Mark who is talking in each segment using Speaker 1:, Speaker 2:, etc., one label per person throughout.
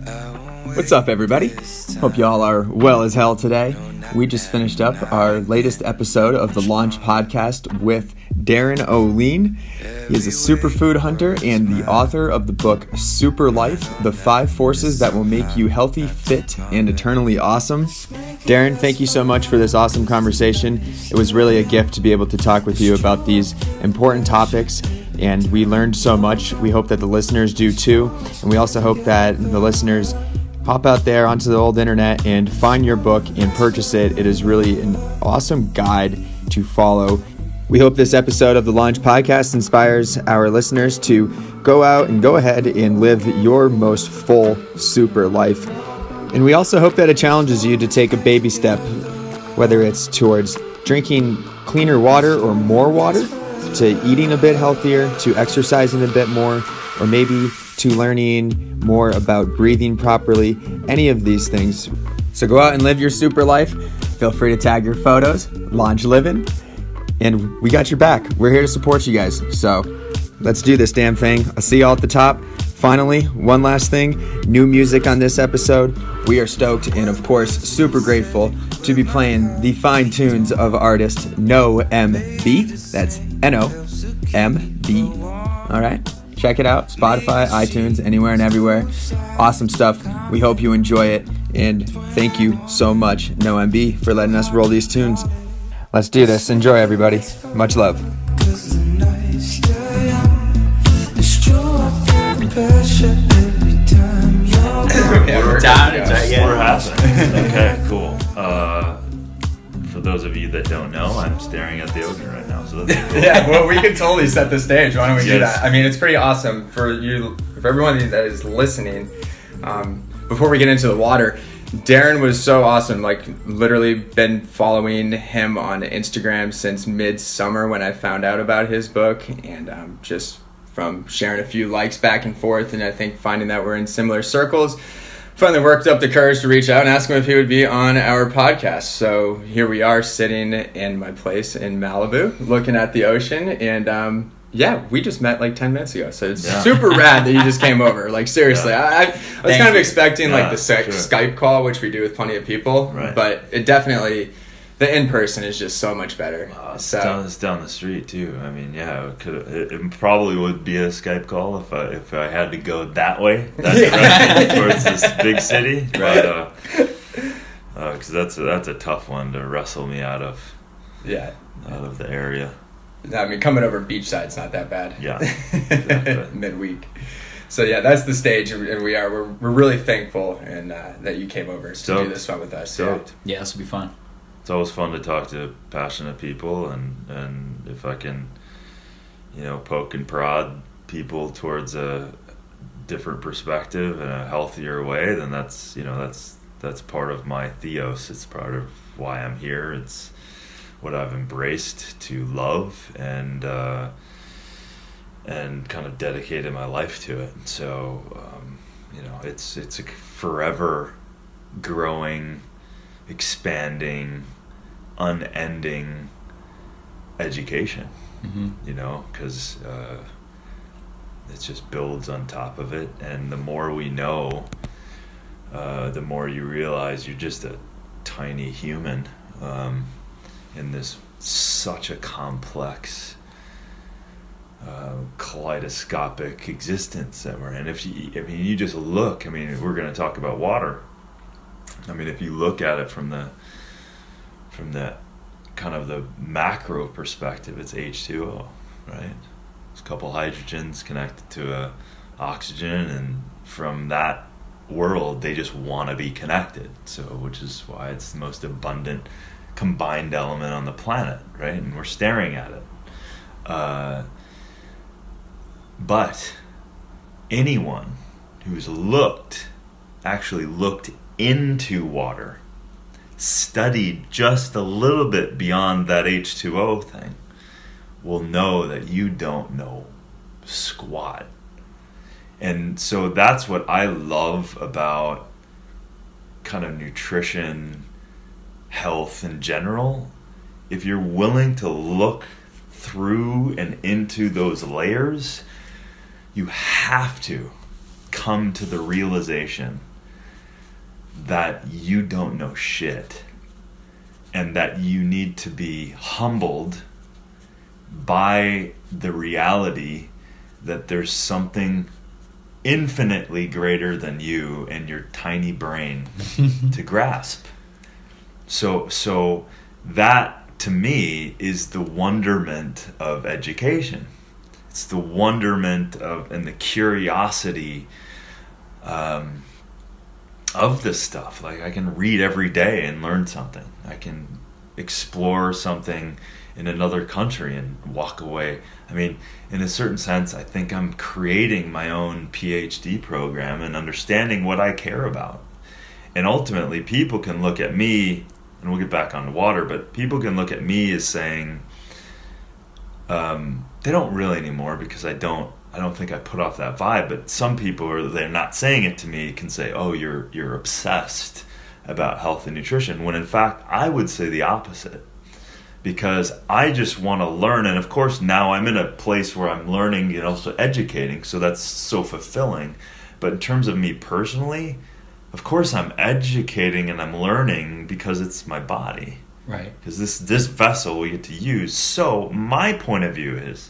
Speaker 1: What's up, everybody? Hope y'all are well as hell today. We just finished up our latest episode of the Launch Podcast with Darin Olien. He is a superfood hunter and the author of the book Super Life, The 5 Forces That Will Make You Healthy, Fit, and Eternally Awesome. Darin, thank you so much for this awesome conversation. It was really a gift to be able to talk with you about these important topics, and we learned so much. We hope that the listeners do too, and we also hope that the listeners hop out there onto the old internet and find your book and purchase it. It is really an awesome guide to follow. We hope this episode of the Launch Podcast inspires our listeners to go out and go ahead and live your most full super life. And we also hope that it challenges you to take a baby step, whether it's towards drinking cleaner water or more water, to eating a bit healthier, to exercising a bit more, or maybe to learning more about breathing properly, any of these things. So go out and live your super life. Feel free to tag your photos, Launch Living, and we got your back. We're here to support you guys. So let's do this damn thing. I'll see y'all at the top. Finally, one last thing, new music on this episode. We are stoked and of course super grateful to be playing the fine tunes of artist No MB. That's N-O-M-B. All right. Check it out, Spotify, iTunes, anywhere and everywhere. Awesome stuff. We hope you enjoy it. And thank you so much, No MB, for letting us roll these tunes. Let's do this. Enjoy, everybody. Much love.
Speaker 2: We're happening. Okay, cool. For those of you that don't know, I'm staring at the ocean right now, so that's cool.
Speaker 1: Yeah, well, we can totally set the stage. Why don't we do that? I mean, it's pretty awesome for you, for everyone that is listening. Before we get into the water, Darin was so awesome. Like, literally been following him on Instagram since midsummer when I found out about his book, and just from sharing a few likes back and forth, and I think finding that we're in similar circles, finally worked up the courage to reach out and ask him if he would be on our podcast. So here we are sitting in my place in Malibu looking at the ocean, and we just met like 10 minutes ago, so it's super rad that you just came over. Like, seriously, I was kind of expecting like the Skype call, which we do with plenty of people, but it definitely, the in-person is just so much better.
Speaker 2: It's down the street too. I mean, it probably would be a Skype call if I had to go that way, direction towards this big city, right? Because that's a tough one to wrestle me out of the area.
Speaker 1: I mean, coming over beachside's not that bad.
Speaker 2: Yeah, exactly.
Speaker 1: Midweek. So that's the stage, and we're really thankful and that you came over to do this fun with us.
Speaker 3: Yeah, this will be fun.
Speaker 2: It's always fun to talk to passionate people, and if I can, poke and prod people towards a different perspective and a healthier way, then that's part of my theos. It's part of why I'm here. It's what I've embraced to love and kind of dedicated my life to it. So it's a forever growing, expanding, unending education, because it just builds on top of it, and the more we know, the more you realize you're just a tiny human in this such a complex kaleidoscopic existence that we're in. You just look, we're going to talk about water. If you look at it from the kind of the macro perspective, it's H2O, right? There's a couple hydrogens connected to a oxygen, and from that world, they just want to be connected. So, which is why it's the most abundant combined element on the planet, right? And we're staring at it. But anyone who's actually looked into water, studied just a little bit beyond that H2O thing, will know that you don't know squat. And so that's what I love about kind of nutrition, health in general. If you're willing to look through and into those layers, you have to come to the realization that you don't know shit, and that you need to be humbled by the reality that there's something infinitely greater than you and your tiny brain to grasp. So that, to me, is the wonderment of education. It's the wonderment of, and the curiosity of this stuff. Like, I can read every day and learn something. I can explore something in another country and walk away. I mean, in a certain sense, I think I'm creating my own PhD program and understanding what I care about. And ultimately, people can look at me, and we'll get back on the water, but people can look at me as saying, they don't really anymore, because I don't think I put off that vibe, but some people, or they're not saying it to me, can say, oh, you're obsessed about health and nutrition, when in fact I would say the opposite, because I just want to learn. And of course now I'm in a place where I'm learning and also educating, so that's so fulfilling. But in terms of me personally, of course I'm educating and I'm learning because it's my body,
Speaker 1: right?
Speaker 2: Because this vessel we get to use. So my point of view is,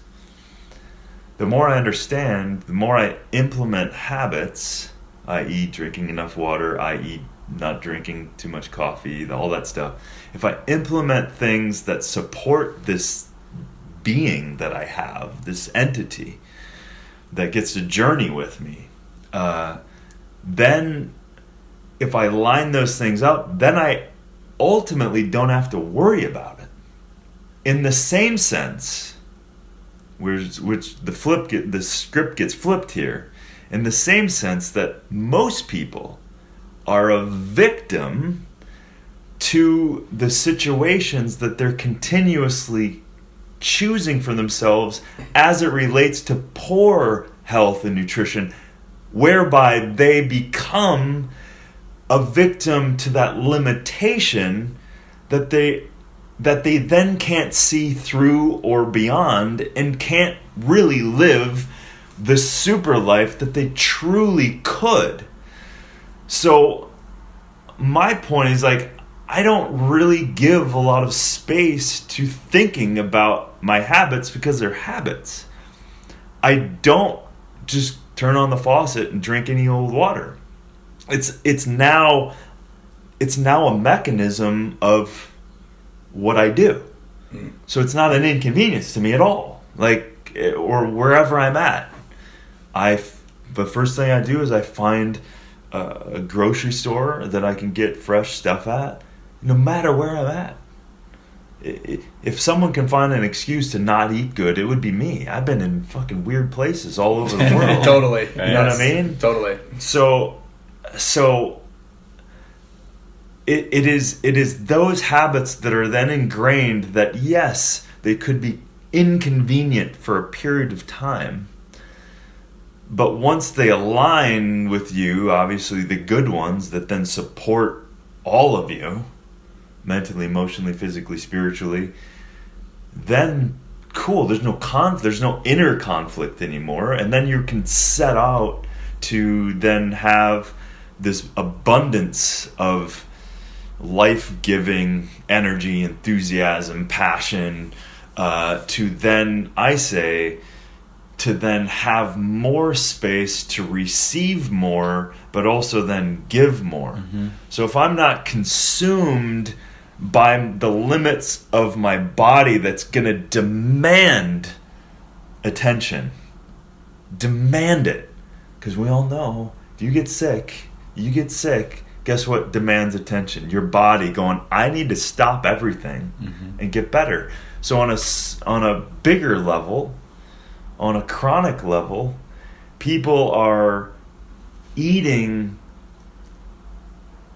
Speaker 2: the more I understand, the more I implement habits, i.e. drinking enough water, i.e. not drinking too much coffee, all that stuff. If I implement things that support this being that I have, this entity that gets to journey with me, then if I line those things up, then I ultimately don't have to worry about it. In the same sense, which the script gets flipped here, in the same sense that most people are a victim to the situations that they're continuously choosing for themselves as it relates to poor health and nutrition, whereby they become a victim to that limitation that they then can't see through or beyond, and can't really live the super life that they truly could. So my point is, like, I don't really give a lot of space to thinking about my habits, because they're habits. I don't just turn on the faucet and drink any old water. It's now a mechanism of what I do. So it's not an inconvenience to me at all, like, or wherever I'm at. The first thing I do is I find a grocery store that I can get fresh stuff at, no matter where I'm at. If someone can find an excuse to not eat good, it would be me. I've been in fucking weird places all over the world.
Speaker 1: Totally.
Speaker 2: You know what I mean?
Speaker 1: Totally.
Speaker 2: So it is those habits that are then ingrained that, yes, they could be inconvenient for a period of time, but once they align with you, obviously the good ones that then support all of you, mentally, emotionally, physically, spiritually, then cool, there's no inner conflict anymore, and then you can set out to then have this abundance of life-giving energy, enthusiasm, passion, to then, I say, to then have more space to receive more, but also then give more. Mm-hmm. So if I'm not consumed by the limits of my body that's going to demand attention, demand it, because we all know if you get sick, guess what demands attention? Your body going, I need to stop everything and get better. So on a bigger level, on a chronic level, people are eating,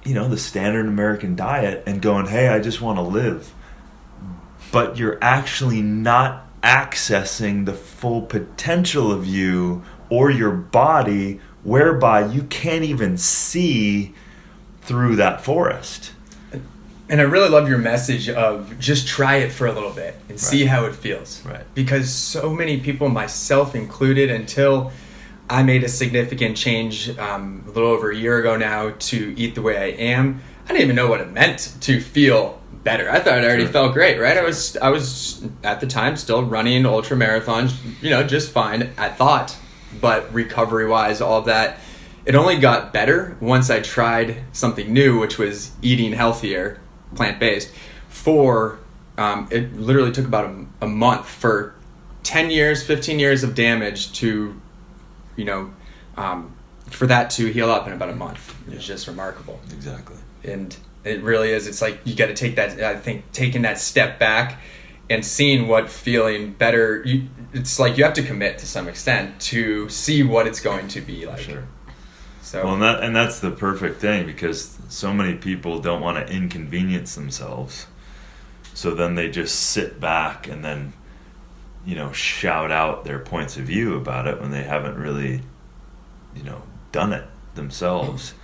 Speaker 2: the standard American diet and going, hey, I just want to live. But you're actually not accessing the full potential of you or your body, whereby you can't even see through that forest.
Speaker 3: And I really love your message of just try it for a little bit and see how it feels.
Speaker 2: Right.
Speaker 3: Because so many people, myself included, until I made a significant change a little over a year ago now to eat the way I am. I didn't even know what it meant to feel better. I thought I already felt great, right? I was at the time still running ultra marathons, just fine, I thought. But recovery-wise, all of that, it only got better once I tried something new, which was eating healthier, plant-based. It literally took about a month for 10 years, 15 years of damage to, for that to heal up in about a month. It's just remarkable.
Speaker 2: Exactly.
Speaker 3: And it really is. It's like you got to take that, I think, taking that step back and seeing what feeling better, it's like you have to commit to some extent to see what it's going to be like.
Speaker 2: Sure.
Speaker 3: So,
Speaker 2: well, and that's the perfect thing, because so many people don't want to inconvenience themselves. So then they just sit back and then, shout out their points of view about it when they haven't really, done it themselves.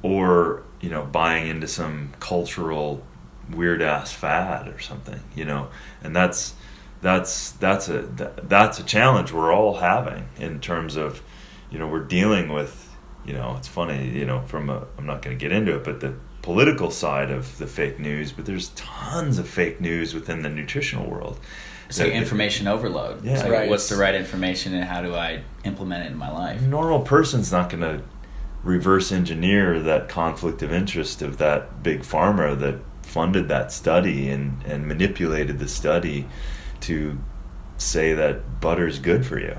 Speaker 2: Or, buying into some cultural weird ass fad or something, and that's a challenge we're all having in terms of, we're dealing with, it's funny, I'm not going to get into it, but the political side of the fake news, but there's tons of fake news within the nutritional world.
Speaker 4: It's like information overload.
Speaker 2: Yeah.
Speaker 4: It's like,
Speaker 3: right.
Speaker 4: What's the right information and how do I implement it in my life?
Speaker 2: A normal person's not going to reverse engineer that conflict of interest of that big pharma that funded that study and manipulated the study to say that butter's good for you.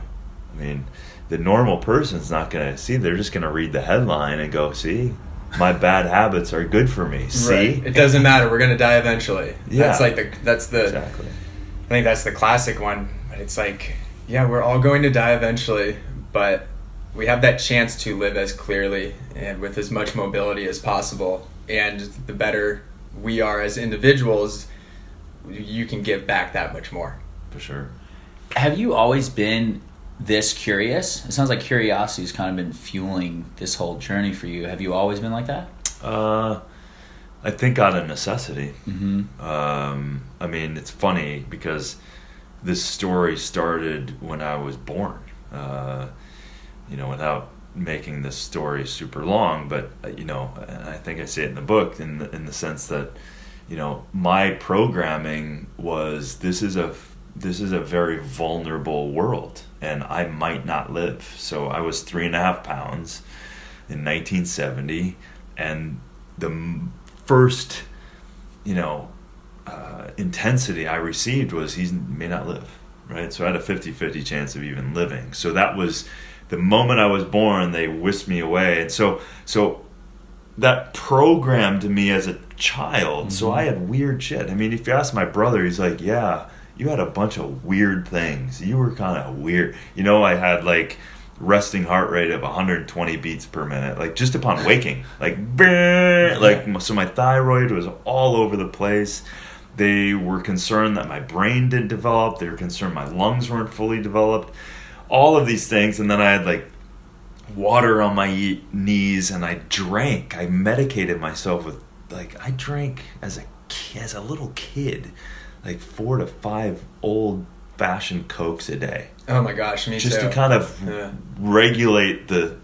Speaker 2: I mean, the normal person's not going to see, they're just going to read the headline and go, see, my bad habits are good for me. See?
Speaker 3: right. It doesn't matter. We're going to die eventually.
Speaker 2: Yeah.
Speaker 3: Exactly. I think that's the classic one. But it's like, yeah, we're all going to die eventually, but we have that chance to live as clearly and with as much mobility as possible. And the better we are as individuals, you can give back that much more.
Speaker 2: For sure.
Speaker 4: Have you always been this curious? It sounds like curiosity's kind of been fueling this whole journey for you. Have you always been like that?
Speaker 2: I think out of necessity.
Speaker 4: Mm-hmm.
Speaker 2: I mean, it's funny because this story started when I was born. Without making this story super long, but and I think I say it in the book in the sense that my programming was this is a very vulnerable world and I might not live. So I was 3.5 pounds in 1970, and the first intensity I received was he may not live, right? So I had a 50-50 chance of even living. So that was the moment I was born, they whisked me away. And so that programmed me as a child. Mm-hmm. So I had weird shit. I mean, if you ask my brother, he's like, yeah, you had a bunch of weird things. You were kind of weird. I had like resting heart rate of 120 beats per minute, like just upon waking, so my thyroid was all over the place. They were concerned that my brain didn't develop. They were concerned my lungs weren't fully developed. All of these things, and then I had like water on my knees, and I medicated myself with I drank as a little kid, like 4 to 5 old-fashioned Cokes a day.
Speaker 3: Oh my gosh, me
Speaker 2: just
Speaker 3: too.
Speaker 2: to kind of regulate the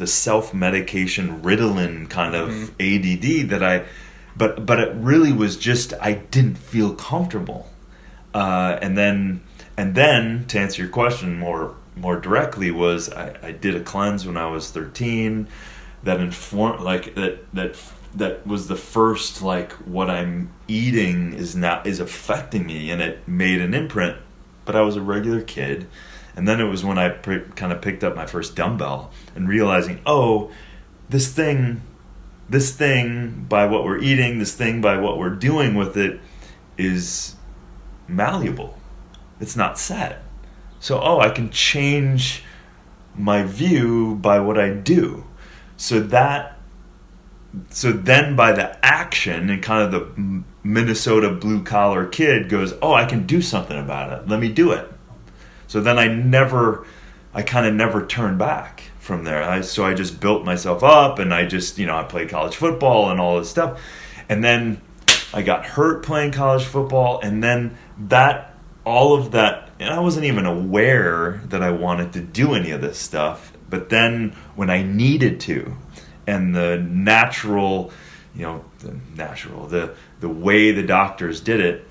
Speaker 2: self-medication Ritalin kind of ADD that I, but it really was just I didn't feel comfortable, and then to answer your question more directly was I did a cleanse when I was 13 that informed that was the first what I'm eating is affecting me, and it made an imprint. But I was a regular kid, and then it was when I kind of picked up my first dumbbell and realizing, this thing by what we're eating, this thing by what we're doing with it is malleable. It's not set. So, I can change my view by what I do. So then by the action, and kind of the Minnesota blue collar kid goes, I can do something about it. Let me do it. So then I kind of never turned back from there. So I just built myself up, and I just, I played college football and all this stuff. And then I got hurt playing college football, and then all of that I wasn't even aware that I wanted to do any of this stuff. But then when I needed to, and the way the doctors did it,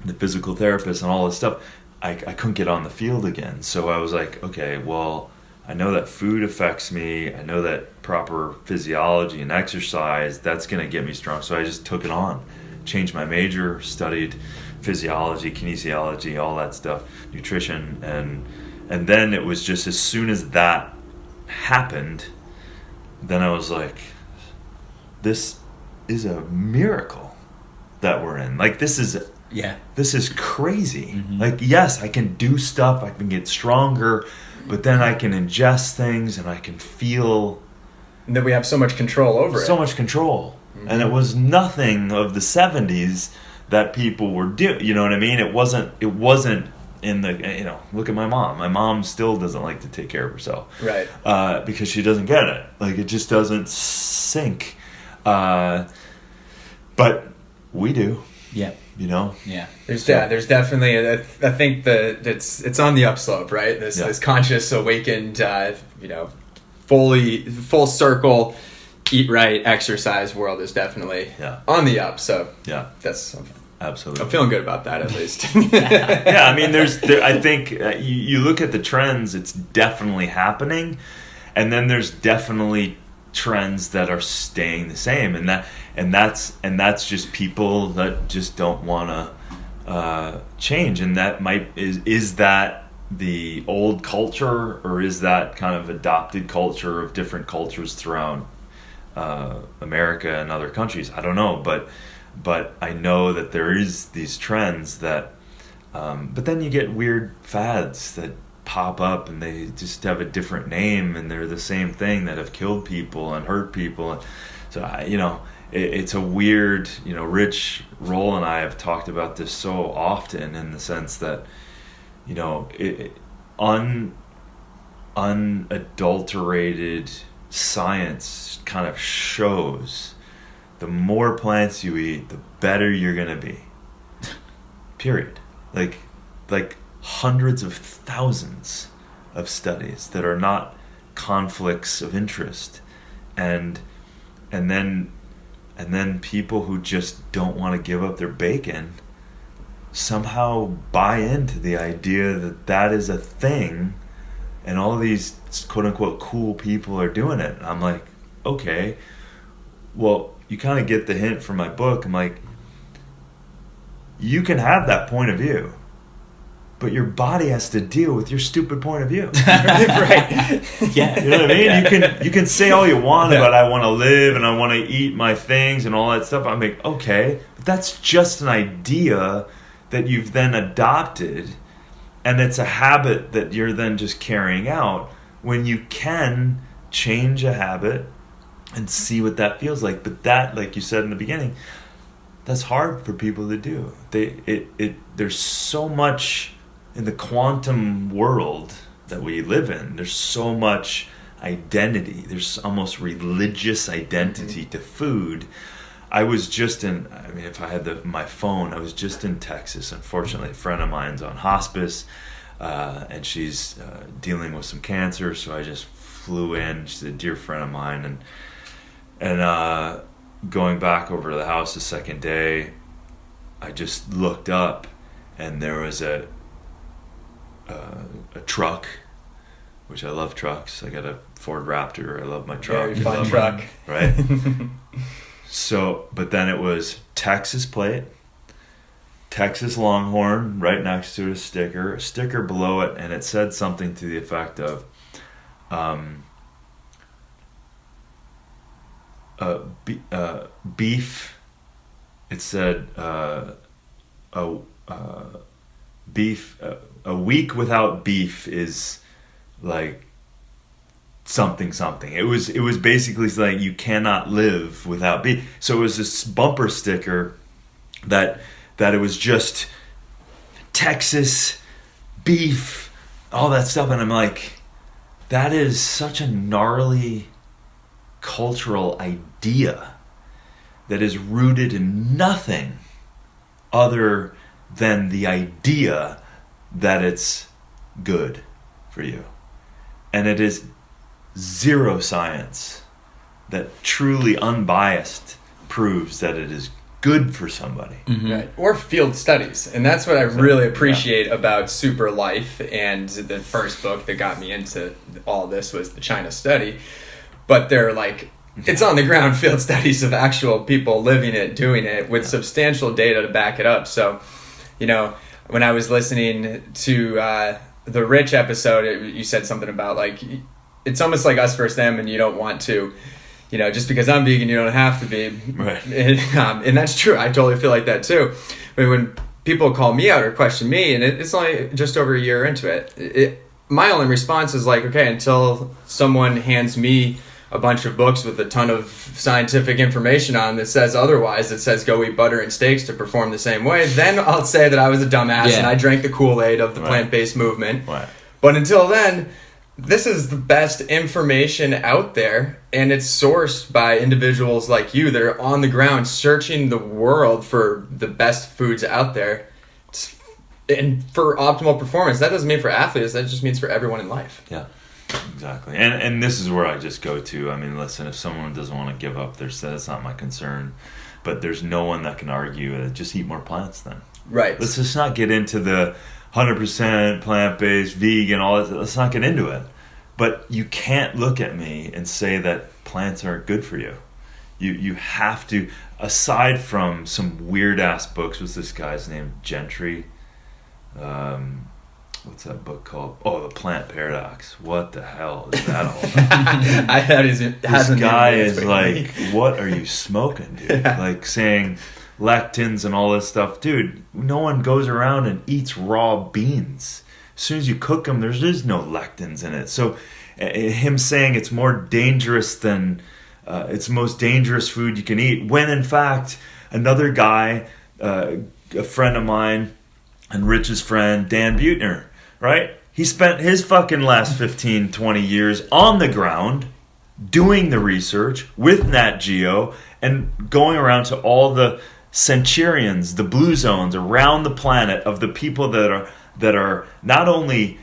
Speaker 2: the physical therapists and all this stuff, I couldn't get on the field again. So I was like, okay, well, I know that food affects me. I know that proper physiology and exercise, that's going to get me strong. So I just took it on, changed my major, studied physiology, kinesiology, all that stuff, nutrition. And then it was just as soon as that happened, then I was like, this is a miracle that we're in. Like, this is crazy.
Speaker 4: Mm-hmm.
Speaker 2: Like, yes, I can do stuff, I can get stronger, but then I can ingest things and I can feel
Speaker 3: that we have so much control over
Speaker 2: so much control. Mm-hmm. And it was nothing of the 70s that people were doing. You know what I mean? It wasn't in the, look at my mom. My mom still doesn't like to take care of herself.
Speaker 3: Right.
Speaker 2: Because she doesn't get it. Like, it just doesn't sink. But we do.
Speaker 4: Yeah.
Speaker 2: Yeah.
Speaker 3: There's definitely I think that it's on the upslope, right? This conscious, awakened, full circle, eat right, exercise world is definitely on the up. So that's
Speaker 2: absolutely.
Speaker 3: I'm feeling good about that, at least.
Speaker 2: Yeah, I mean, I think you look at the trends; it's definitely happening, and then there's definitely trends that are staying the same, and that's just people that just don't want to change, and that is that the old culture, or is that kind of adopted culture of different cultures throughout America and other countries? I don't know, but I know that there is these trends that, but then you get weird fads that pop up and they just have a different name and they're the same thing that have killed people and hurt people. So it's a weird, Rich Roll and I have talked about this so often, in the sense that, unadulterated science kind of shows the more plants you eat, the better you're going to be. Period. Like hundreds of thousands of studies that are not conflicts of interest, and then people who just don't want to give up their bacon somehow buy into the idea that is a thing, and all these quote unquote cool people are doing it. I'm like, okay, well, you kind of get the hint from my book. I'm like, you can have that point of view, but your body has to deal with your stupid point of view.
Speaker 3: Right.
Speaker 4: Yeah.
Speaker 2: You know what I mean? You can say all you want about I want to live and I want to eat my things and all that stuff. I'm like, okay, but that's just an idea that you've then adopted, and it's a habit that you're then just carrying out, when you can change a habit and see what that feels like. But that, like you said in the beginning, that's hard for people to do. There's so much in the quantum world that we live in. There's so much identity. There's almost religious identity to food. I was just if I had my phone, I was just in Texas. Unfortunately, a friend of mine's on hospice, and she's dealing with some cancer, so I just flew in. She's a dear friend of mine, and going back over to the house the second day, I just looked up, and there was a truck, which I love trucks. I got a Ford Raptor. I love my truck.
Speaker 3: Very fun truck.
Speaker 2: Right? So, but then it was Texas plate, Texas Longhorn right next to a sticker below it, and it said something to the effect of, beef. It said, beef. A week without beef is like something. It was basically like you cannot live without beef. So it was this bumper sticker that it was just Texas beef, all that stuff, and I'm like, that is such a gnarly cultural idea that is rooted in nothing other than the idea that it's good for you. And it is zero science that truly unbiased proves that it is good for somebody.
Speaker 3: Right. Or field studies. And that's what I really appreciate about Super Life, and the first book that got me into all this was the China study. But they're like, it's on the ground field studies of actual people living it, doing it, with substantial data to back it up. So, you know, when I was listening to the Rich episode, you said something about, like, it's almost like us versus them, and you don't want to, you know, just because I'm vegan, you don't have to be.
Speaker 2: Right.
Speaker 3: And that's true. I totally feel like that too. I mean, when people call me out or question me, and it's only just over a year into it, my only response is like, okay, until someone hands me a bunch of books with a ton of scientific information on that says otherwise, that says go eat butter and steaks to perform the same way, then I'll say that I was a dumbass and I drank the Kool-Aid of the plant-based movement.
Speaker 2: Right.
Speaker 3: But until then, this is the best information out there, and it's sourced by individuals like you that are on the ground searching the world for the best foods out there and for optimal performance. That doesn't mean for athletes, that just means for everyone in life.
Speaker 2: Yeah, exactly. And this is where I just go to. I mean, listen, if someone doesn't want to give up, that's not my concern. But there's no one that can argue just eat more plants then.
Speaker 3: Right.
Speaker 2: Let's just not get into the 100% plant-based, vegan, all that. Let's not get into it. But you can't look at me and say that plants aren't good for you. You have to, aside from some weird-ass books. What's this guy's name? Gentry? What's that book called? Oh, The Plant Paradox. What the hell is that all about? This guy is like, what are you smoking, dude? Yeah. Like saying lectins and all this stuff. Dude, no one goes around and eats raw beans. As soon as you cook them, there is no lectins in it. So him saying it's more dangerous than, it's the most dangerous food you can eat. When in fact, another guy, a friend of mine and Rich's friend, Dan Buettner, right? He spent his fucking last 15, 20 years on the ground doing the research with Nat Geo and going around to all the centurions, the blue zones around the planet of the people that are not only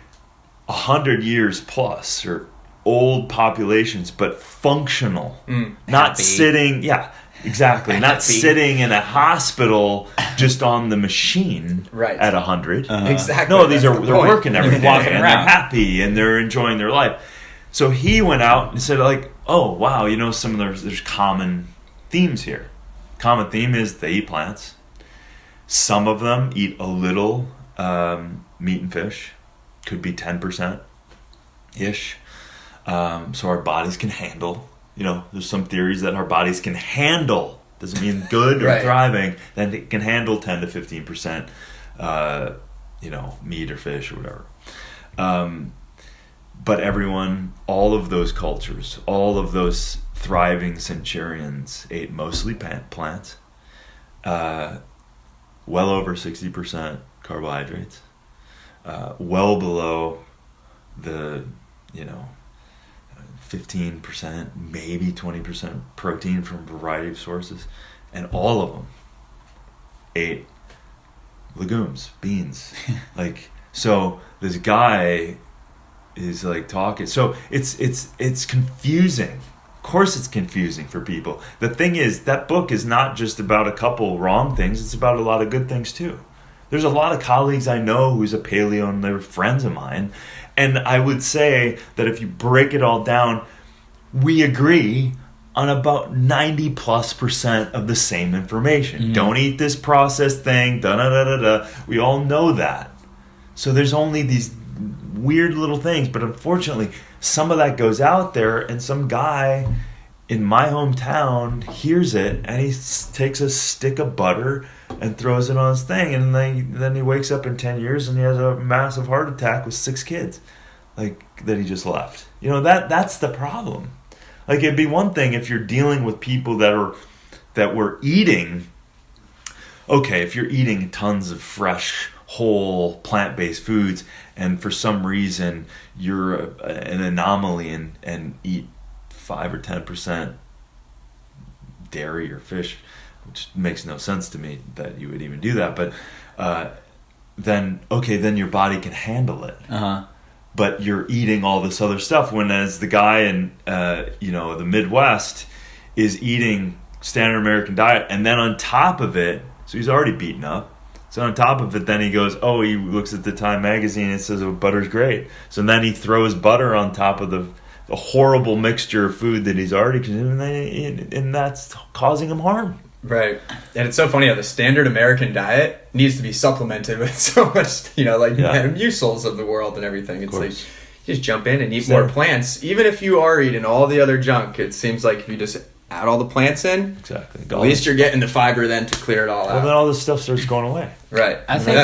Speaker 2: 100 years plus or old populations, but functional. Not
Speaker 4: happy.
Speaker 2: sitting, exactly. Not sitting in a hospital just on the machine at 100.
Speaker 3: Exactly.
Speaker 2: No, they're working every day
Speaker 4: Walking
Speaker 2: and
Speaker 4: around.
Speaker 2: they're happy and they're enjoying their life. So he went out and said, like, oh, wow, you know, there's common themes here. Common theme is they eat plants. Some of them eat a little meat and fish. Could be 10%-ish. So our bodies can handle. You know, there's some theories that our bodies can handle. Doesn't mean good or thriving. Then it can handle 10 to 15%, meat or fish or whatever. But everyone, all of those cultures, all of those thriving centurions ate mostly plants. Well over 60% carbohydrates. Well below the, 15%, maybe 20% protein from a variety of sources. And all of them ate legumes, beans. So this guy is like talking. So it's confusing. Of course it's confusing for people. The thing is, that book is not just about a couple wrong things. It's about a lot of good things too. There's a lot of colleagues I know who's a paleo and they're friends of mine. And I would say that if you break it all down, we agree on about 90+% of the same information. Don't eat this processed thing, da-da-da-da-da. We all know that. So there's only these weird little things. But unfortunately, some of that goes out there and some guy in my hometown hears it and he takes a stick of butter and throws it on his thing, and then he wakes up in 10 years and he has a massive heart attack with 6 kids, that he just left. That's the problem. It'd be one thing if you're dealing with people that were eating. Okay, if you're eating tons of fresh, whole, plant-based foods, and for some reason you're an anomaly and eat 5 or 10% dairy or fish, which makes no sense to me that you would even do that. But then your body can handle it.
Speaker 4: Uh-huh.
Speaker 2: But you're eating all this other stuff. When as the guy in the Midwest is eating standard American diet, and then on top of it, so he's already beaten up. So on top of it, then he goes, he looks at the Time magazine and it says, butter's great. So then he throws butter on top of the horrible mixture of food that he's already consuming, and that's causing him harm.
Speaker 3: Right. And it's so funny how the standard American diet needs to be supplemented with so much, mucils of the world and everything. It's like, you just jump in and eat more plants. Even if you are eating all the other junk, it seems like if you just add all the plants in,
Speaker 2: exactly,
Speaker 3: at least you're getting the fiber then to clear it all out.
Speaker 2: Well, then all this stuff starts going away.
Speaker 3: Right.
Speaker 4: I think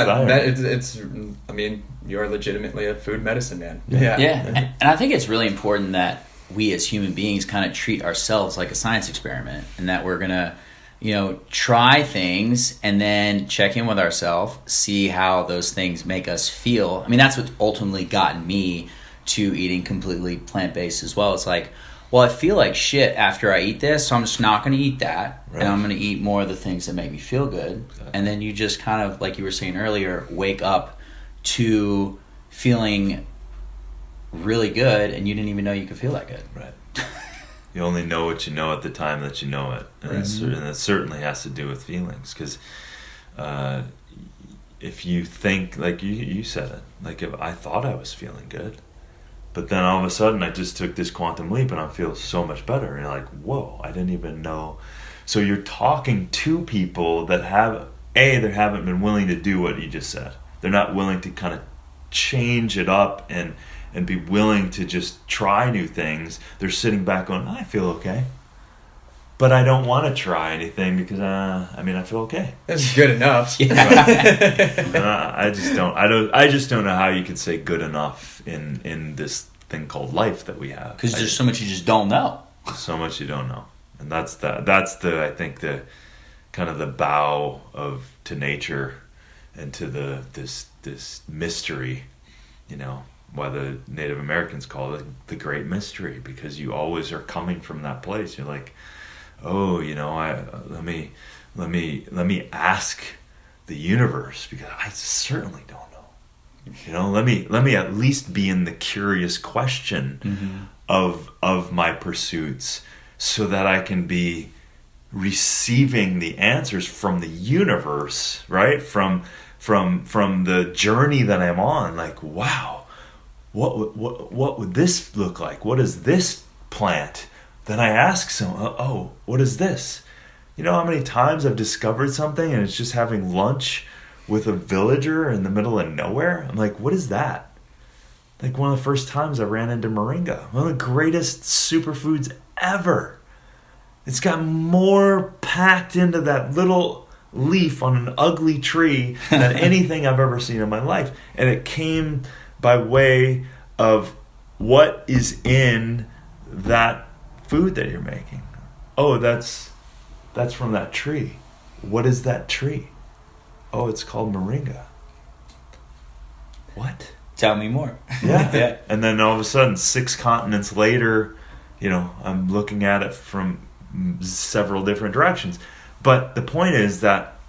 Speaker 3: you're legitimately a food medicine man.
Speaker 4: Yeah. And I think it's really important that we as human beings kind of treat ourselves like a science experiment, and that we're going to, try things and then check in with ourselves, see how those things make us feel. I mean, that's what ultimately gotten me to eating completely plant-based as well. It's like, well, I feel like shit after I eat this, so I'm just not going to eat that. Right. And I'm going to eat more of the things that make me feel good. Exactly. And then you just kind of, like you were saying earlier, wake up to feeling really good, and you didn't even know you could feel that good.
Speaker 2: Right. You only know what you know at the time that you know it. And, and it certainly has to do with feelings. Because if you think, like you said it, like if I thought I was feeling good, but then all of a sudden I just took this quantum leap and I feel so much better. And you're like, whoa, I didn't even know. So you're talking to people that they haven't been willing to do what you just said. They're not willing to kind of change it up and be willing to just try new things. They're sitting back going, I feel okay. But I don't want to try anything because, I feel okay.
Speaker 3: That's good enough.
Speaker 2: I just don't know how you could say good enough in this thing called life that we have.
Speaker 4: Because there's so much you just don't know.
Speaker 2: So much you don't know. And that's I think the kind of the bow to nature and to this mystery, why the Native Americans call it the great mystery, because you always are coming from that place. You're like, let me ask the universe, because I certainly don't know. Let me at least be in the curious question of my pursuits, so that I can be receiving the answers from the universe, right? From the journey that I'm on. Like, wow, what would this look like? What is this plant? Then I ask someone, what is this? You know how many times I've discovered something and it's just having lunch with a villager in the middle of nowhere? I'm like, what is that? Like one of the first times I ran into moringa, one of the greatest superfoods ever. It's got more packed into that little leaf on an ugly tree than anything I've ever seen in my life. And it came by way of what is in that food that you're making. Oh, that's from that tree. What is that tree? Oh, it's called moringa. What?
Speaker 4: Tell me more.
Speaker 2: Yeah. And then all of a sudden, 6 continents later, I'm looking at it from several different directions. But the point is that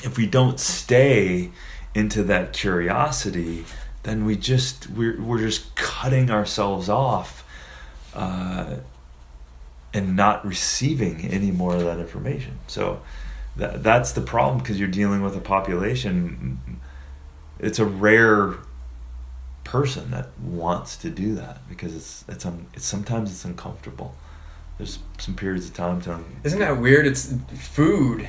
Speaker 2: if we don't stay into that curiosity, then we're just cutting ourselves off and not receiving any more of that information. So that's the problem, because you're dealing with a population. It's a rare person that wants to do that, because it's sometimes it's uncomfortable. There's some periods of time to.
Speaker 3: Isn't that weird? It's food.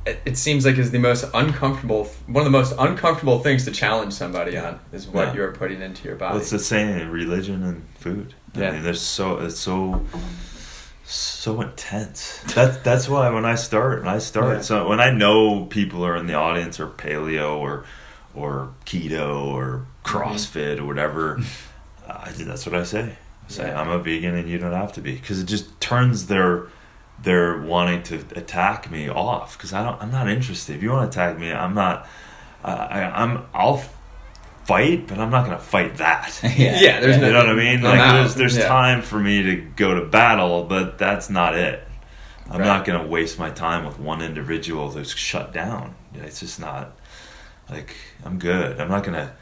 Speaker 3: It seems like is one of the most uncomfortable things to challenge somebody on, is what you're putting into your body.
Speaker 2: Well, it's the same religion and food.
Speaker 3: Yeah.
Speaker 2: I mean, it's so intense. That's why when I start. Yeah. So when I know people are in the audience or paleo or keto or CrossFit or whatever, that's what I say. I'm a vegan and you don't have to be, because it just turns their wanting to attack me off, because I'm not interested. If you want to attack me, I'm not. I'll fight, but I'm not going to fight that.
Speaker 3: Yeah, there's
Speaker 2: you know what I mean? Like there's time for me to go to battle, but that's not it. I'm not going to waste my time with one individual that's shut down. It's just not. Like, I'm good. I'm not gonna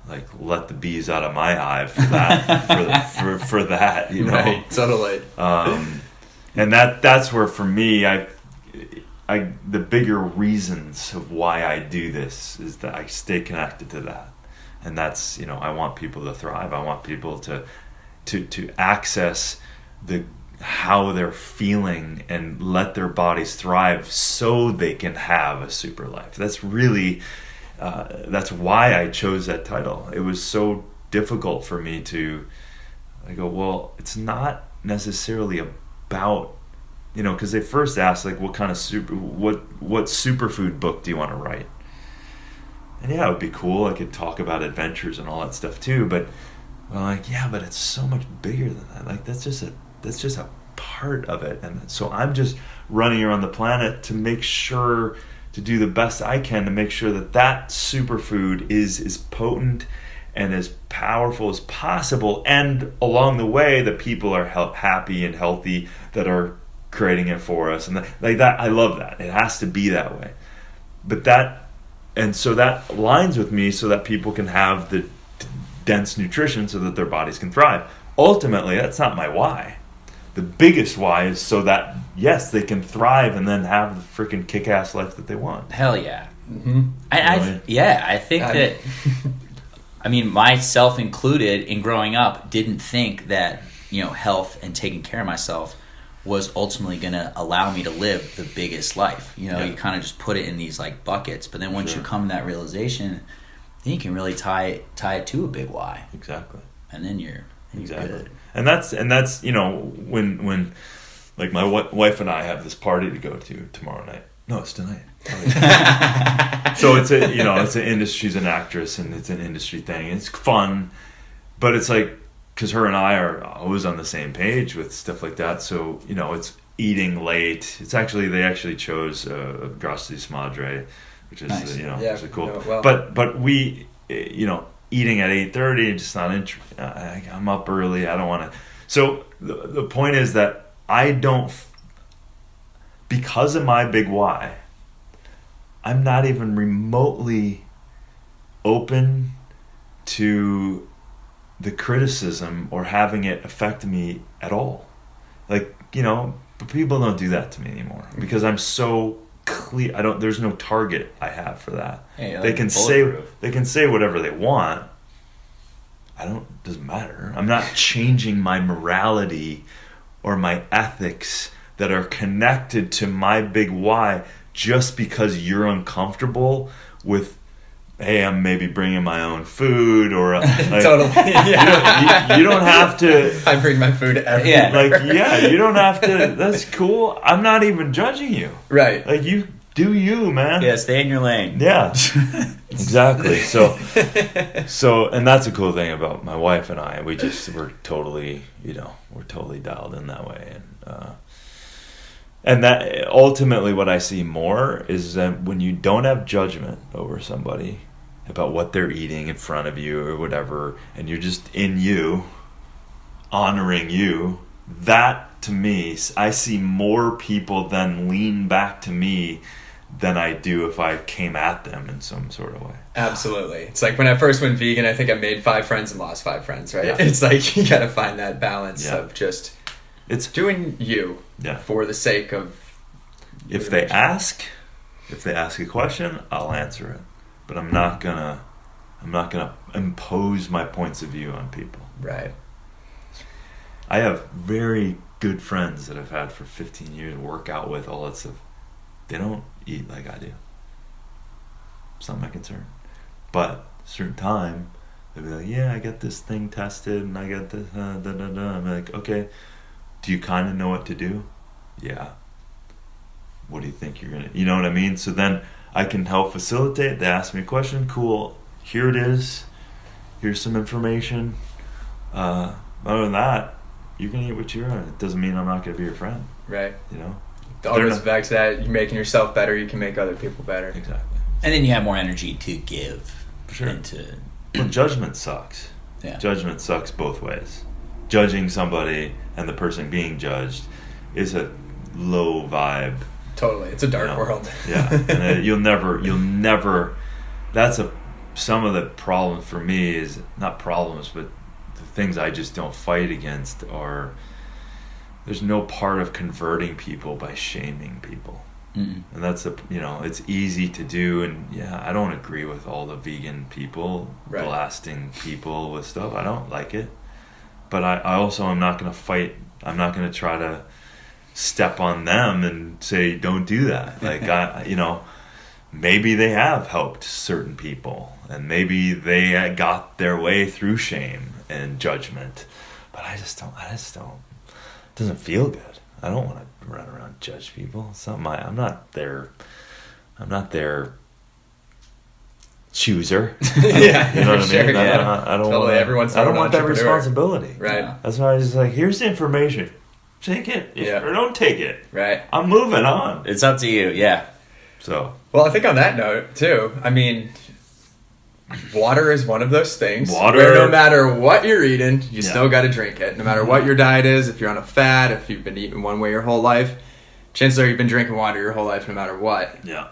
Speaker 2: like let the bees out of my eye for that for that, you know.
Speaker 3: Right, totally.
Speaker 2: And that's where for me I the bigger reasons of why I do this is that I stay connected to that. And that's, you know, I want people to thrive. I want people to access how they're feeling and let their bodies thrive so they can have a super life. That's really that's why I chose that title. It was so difficult for me I go, well, it's not necessarily about, you know, because they first asked like, what kind of what superfood book do you want to write? And yeah, it would be cool. I could talk about adventures and all that stuff too. But I'm like, yeah, but it's so much bigger than that. Like that's just a part of it. And so I'm just running around the planet to make sure to do the best I can to make sure that superfood is as potent and as powerful as possible. And along the way, the people are happy and healthy that are creating it for us. And that I love that. It has to be that way. And so that aligns with me so that people can have the dense nutrition so that their bodies can thrive. Ultimately, that's not my why. The biggest why is so that, yes, they can thrive and then have the freaking kick-ass life that they want.
Speaker 4: Hell yeah.
Speaker 3: Mm-hmm.
Speaker 4: I think that, I mean, myself included in growing up, didn't think that, you know, health and taking care of myself was ultimately going to allow me to live the biggest life. You know, you kind of just put it in these like buckets, but then once you come to that realization, then you can really tie it to a big why.
Speaker 2: Exactly.
Speaker 4: And then you're good.
Speaker 2: And that's you know, when like my wife and I have this party to go to tomorrow night. No, it's tonight. So it's an industry. She's an actress, and it's an industry thing. It's fun, but it's like, because her and I are always on the same page with stuff like that. So, you know, it's eating late. They actually chose Grasse di Smadre, which is
Speaker 4: nice.
Speaker 2: Really cool.
Speaker 3: Well.
Speaker 2: But we, you know, eating at 8:30, just not interested. I'm up early. I don't want to. So the point is that I don't, because of my big why, I'm not even remotely open to the criticism or having it affect me at all. Like, you know, but people don't do that to me anymore because I'm so clear. There's no target I have for that.
Speaker 4: Hey,
Speaker 2: they can say whatever they want. Doesn't matter. I'm not changing my morality or my ethics that are connected to my big why just because you're uncomfortable with, hey, I'm maybe bringing my own food or like,
Speaker 3: totally. Yeah.
Speaker 2: You don't have to.
Speaker 3: I bring my food everywhere.
Speaker 2: You don't have to. That's cool. I'm not even judging you.
Speaker 3: Right.
Speaker 2: Like, you do you, man.
Speaker 4: Yeah, stay in your lane.
Speaker 2: Yeah. Exactly. So and that's a cool thing about my wife and I. We're totally dialed in that way. And that ultimately what I see more is that when you don't have judgment over somebody about what they're eating in front of you or whatever, and you're just in you, honoring you, that to me, I see more people then lean back to me than I do if I came at them in some sort of way.
Speaker 3: Absolutely. It's like when I first went vegan, I think I made 5 friends and lost 5 friends, right?
Speaker 2: Yeah.
Speaker 3: It's like you got to find that balance of just
Speaker 2: it's
Speaker 3: doing you for the sake of.
Speaker 2: If they ask a question, I'll answer it. But I'm not gonna impose my points of view on people.
Speaker 3: Right.
Speaker 2: I have very good friends that I've had for 15 years, work out with, all that stuff. They don't eat like I do. It's not my concern. But at a certain time, they'll be like, yeah, I got this thing tested and I got this, I'm like, okay, do you kind of know what to do? Yeah. What do you think you're going to, you know what I mean? So then I can help facilitate. They ask me a question. Cool. Here it is. Here's some information. Other than that, you can eat what you're on. It doesn't mean I'm not going to be your friend.
Speaker 3: Right.
Speaker 2: You know?
Speaker 3: It all goes back to that. You're making yourself better. You can make other people better.
Speaker 2: Exactly.
Speaker 4: And then you have more energy to give.
Speaker 2: For sure.
Speaker 4: Well,
Speaker 2: judgment sucks.
Speaker 4: Yeah.
Speaker 2: Judgment sucks both ways. Judging somebody and the person being judged is a low vibe.
Speaker 3: Totally. It's a dark world.
Speaker 2: Yeah. And you'll never some of the problem for me is not problems, but the things I just don't fight against are, there's no part of converting people by shaming people.
Speaker 4: Mm-mm.
Speaker 2: And that's it's easy to do, and I don't agree with all the vegan people
Speaker 3: Right.
Speaker 2: blasting people with stuff. I don't like it, but I also am not going to fight. I'm not going to try to step on them and say don't do that. Like maybe they have helped certain people, and maybe they got their way through shame and judgment, but I just don't. It doesn't feel good. I don't want to run around and judge people. It's not I'm not their chooser.
Speaker 3: Yeah,
Speaker 2: You know what I
Speaker 3: sure,
Speaker 2: mean?
Speaker 3: yeah.
Speaker 2: I don't
Speaker 3: Totally,
Speaker 2: want.
Speaker 3: everyone's
Speaker 2: I don't
Speaker 3: an
Speaker 2: want that
Speaker 3: entrepreneur.
Speaker 2: responsibility.
Speaker 3: Right.
Speaker 4: Yeah.
Speaker 2: That's why I was just like, here's the information. Take it or don't take it.
Speaker 3: Right.
Speaker 2: I'm moving on.
Speaker 4: It's up to you. Yeah.
Speaker 2: So
Speaker 3: Well, I think on that note, too, I mean, water is one of those things
Speaker 2: Water-
Speaker 3: where no matter what you're eating, you
Speaker 2: Yeah.
Speaker 3: still got to drink it. No matter what your diet is, if you're on a fat, if you've been eating one way your whole life, chances are you've been drinking water your whole life no matter what.
Speaker 2: yeah,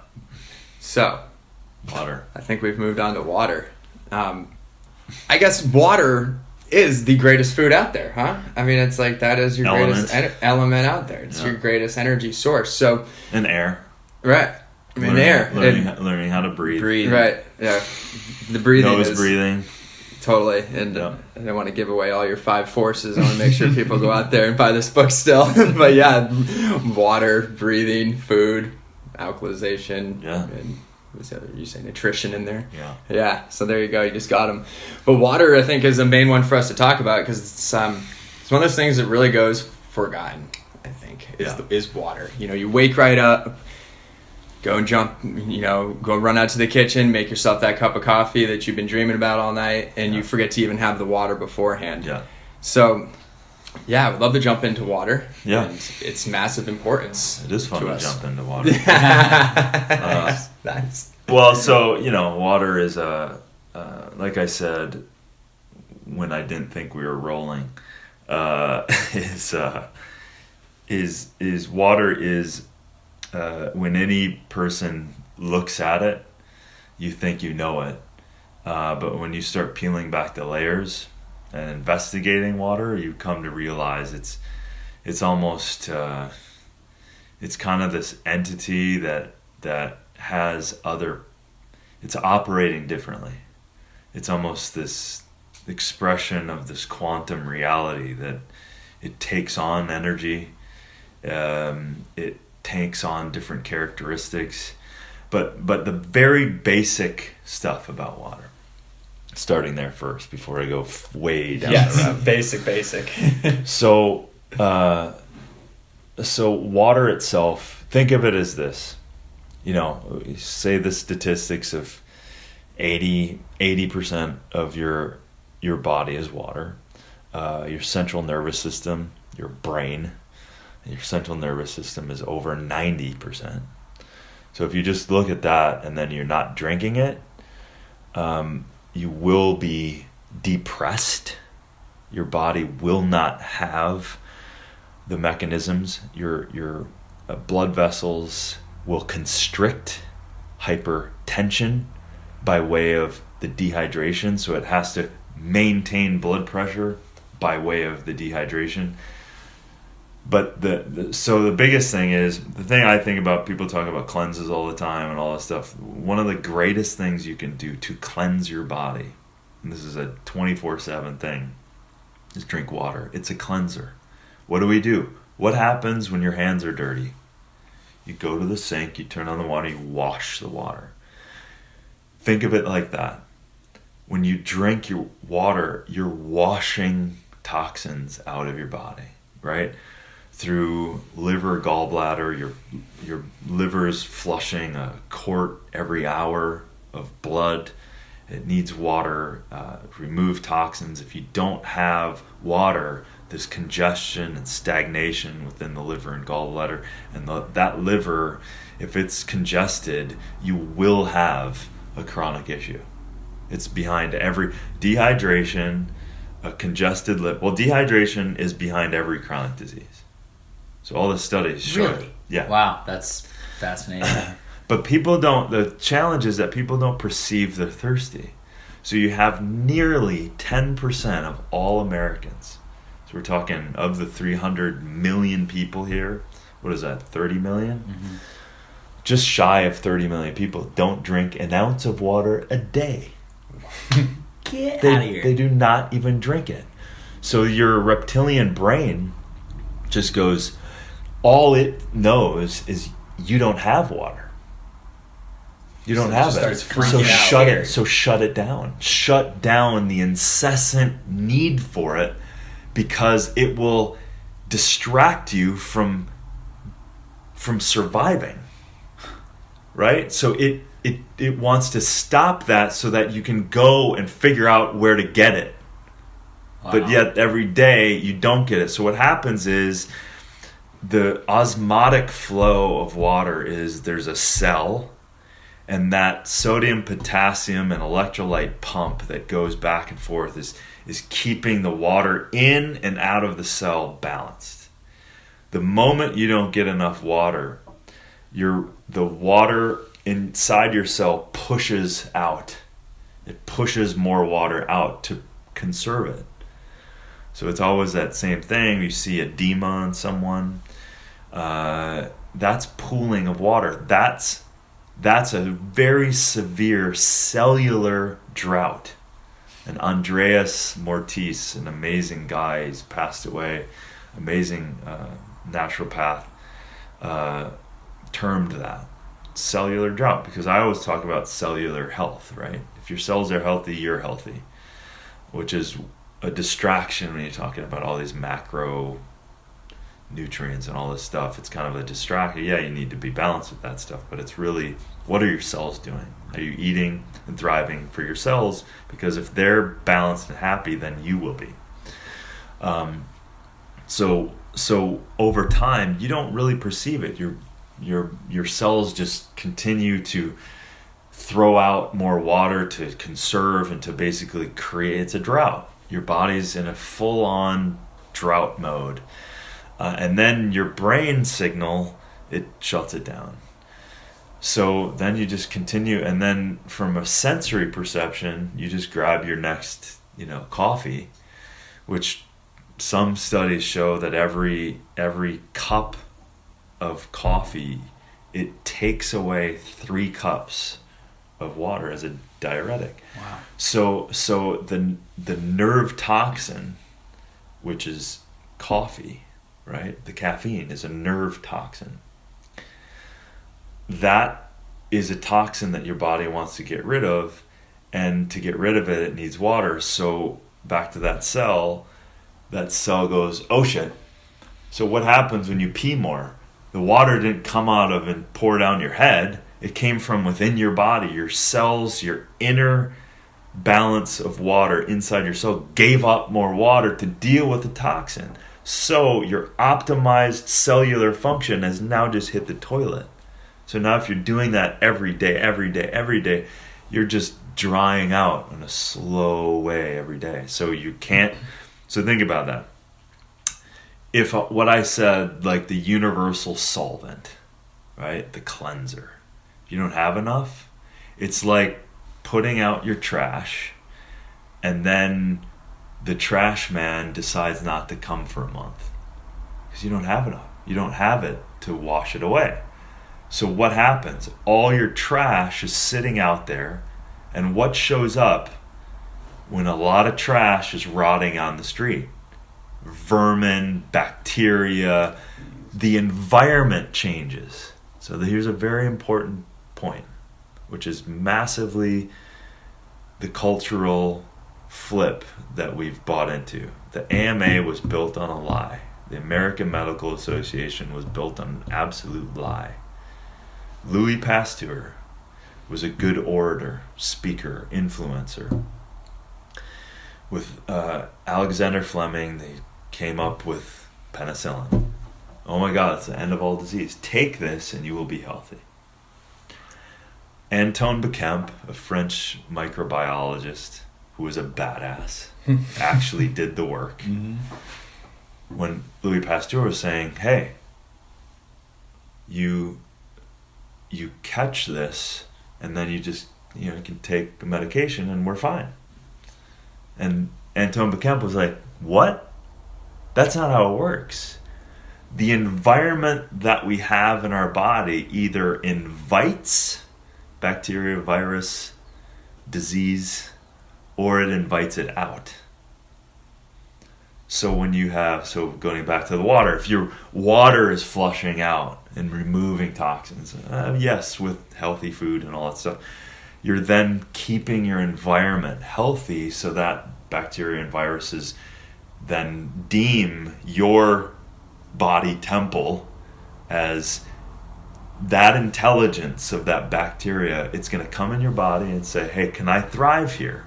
Speaker 3: So,
Speaker 2: water.
Speaker 3: I think we've moved on to water. I guess water is the greatest food out there, huh? I mean, it's like that is your greatest element out there. It's your greatest energy source. So,
Speaker 2: And air.
Speaker 3: right. I mean, air.
Speaker 2: Learning how to breathe.
Speaker 4: Breathe.
Speaker 3: Right, yeah. The breathing
Speaker 2: Nose
Speaker 3: is...
Speaker 2: breathing.
Speaker 3: Totally, and
Speaker 2: Yeah.
Speaker 3: I don't want to give away all your 5 forces. I want to make sure people go out there and buy this book still. But yeah, water, breathing, food, alkalization,
Speaker 2: Yeah.
Speaker 3: and what's the other? You say nutrition in there?
Speaker 2: Yeah.
Speaker 3: Yeah, so there you go. You just got them. But water, I think, is the main one for us to talk about because it's one of those things that really goes forgotten. I think is water. You wake right up. Go and jump, go run out to the kitchen, make yourself that cup of coffee that you've been dreaming about all night, and you forget to even have the water beforehand.
Speaker 2: Yeah.
Speaker 3: So, yeah, I would love to jump into water.
Speaker 2: Yeah.
Speaker 3: And its massive importance.
Speaker 2: It is fun to
Speaker 3: us.
Speaker 2: jump into water.
Speaker 3: Nice.
Speaker 2: Well, so water is like I said when I didn't think we were rolling, is water is when any person looks at it, you think you know it, but when you start peeling back the layers and investigating water, you come to realize it's almost it's kind of this entity that has it's operating differently. It's almost this expression of this quantum reality that it takes on energy. It takes on different characteristics, but the very basic stuff about water, starting there first before I go way down the rabbit.
Speaker 3: Basic.
Speaker 2: So water itself, think of it as this, say the statistics of 80% of your body is water. Your central nervous system, your brain, your central nervous system is over 90%. So if you just look at that and then you're not drinking it, you will be depressed. Your body will not have the mechanisms. Your blood vessels will constrict, hypertension by way of the dehydration. So it has to maintain blood pressure by way of the dehydration. But so the biggest thing is, the thing I think about, people talk about cleanses all the time and all this stuff. One of the greatest things you can do to cleanse your body, and this is a 24/7 thing, is drink water. It's a cleanser. What do? What happens when your hands are dirty? You go to the sink, you turn on the water, you wash the water. Think of it like that. When you drink your water, you're washing toxins out of your body, right? Through liver, gallbladder, your liver is flushing a quart every hour of blood. It needs water, remove toxins. If you don't have water, there's congestion and stagnation within the liver and gallbladder. And that liver, if it's congested, you will have a chronic issue. It's behind every dehydration, a congested liver. Well, dehydration is behind every chronic disease. So all the studies show.
Speaker 4: Really?
Speaker 2: Yeah.
Speaker 4: Wow, that's fascinating.
Speaker 2: But the challenge is that people don't perceive they're thirsty. So you have nearly 10% of all Americans. So we're talking of the 300 million people here. What is that, 30 million?
Speaker 4: Mm-hmm.
Speaker 2: Just shy of 30 million people don't drink an ounce of water a day.
Speaker 4: Get out of here.
Speaker 2: They do not even drink it. So your reptilian brain just goes, all it knows is you don't have water. You don't have it. So shut it down. Shut down the incessant need for it, because it will distract you from surviving. Right? So it wants to stop that so that you can go and figure out where to get it. Wow. But yet every day you don't get it. So what happens is the osmotic flow of water is there's a cell, and that sodium, potassium, and electrolyte pump that goes back and forth is keeping the water in and out of the cell balanced. The moment you don't get enough water, the water inside your cell pushes out. It pushes more water out to conserve it. So it's always that same thing. You see edema in someone. That's pooling of water. That's a very severe cellular drought. And Andreas Mortis, an amazing guy, he's passed away, amazing naturopath, termed that cellular drought, because I always talk about cellular health, right? If your cells are healthy, you're healthy, which is a distraction when you're talking about all these macro nutrients and all this stuff. It's kind of a distraction. Yeah, you need to be balanced with that stuff, but it's really, what are your cells doing? Are you eating and thriving for your cells? Because if they're balanced and happy, then you will be. So over time, you don't really perceive it. Your cells just continue to throw out more water to conserve and to basically create. It's a drought. Your body's in a full-on drought mode. And then your brain signal, it shuts it down. So then you just continue, and then from a sensory perception, you just grab your next, coffee, which some studies show that every cup of coffee, it takes away 3 cups of water as a diuretic.
Speaker 4: Wow.
Speaker 2: So the nerve toxin, which is coffee, right? The caffeine is a nerve toxin. That is a toxin that your body wants to get rid of, and to get rid of it, it needs water. So back to that cell goes, oh shit. So what happens when you pee more? The water didn't come out of and pour down your head. It came from within your body. Your cells, your inner balance of water inside your cell gave up more water to deal with the toxin. So your optimized cellular function has now just hit the toilet. So now if you're doing that every day, you're just drying out in a slow way every day. So you can't. So think about that. If what I said, like the universal solvent, right? The cleanser. If you don't have enough, it's like putting out your trash, and then the trash man decides not to come for a month because you don't have enough. You don't have it to wash it away. So what happens? All your trash is sitting out there, and what shows up when a lot of trash is rotting on the street? Vermin, bacteria, the environment changes. So here's a very important point, which is massively the cultural flip that we've bought into. The AMA was built on a lie. The American Medical Association was built on an absolute lie. Louis Pasteur was a good orator, speaker, influencer. With Alexander Fleming, they came up with penicillin. Oh my God, it's the end of all disease. Take this and you will be healthy. Antoine Becamp, a French microbiologist who was a badass, actually did the work. Mm-hmm. When Louis Pasteur was saying, hey, you you catch this, and then you just, you can take a medication and we're fine. And Anton Bekemp was like, what? That's not how it works. The environment that we have in our body either invites bacteria, virus, disease, or it invites it out. So when you have, going back to the water, if your water is flushing out and removing toxins, yes, with healthy food and all that stuff, you're then keeping your environment healthy so that bacteria and viruses then deem your body temple as that intelligence of that bacteria. It's going to come in your body and say, hey, can I thrive here?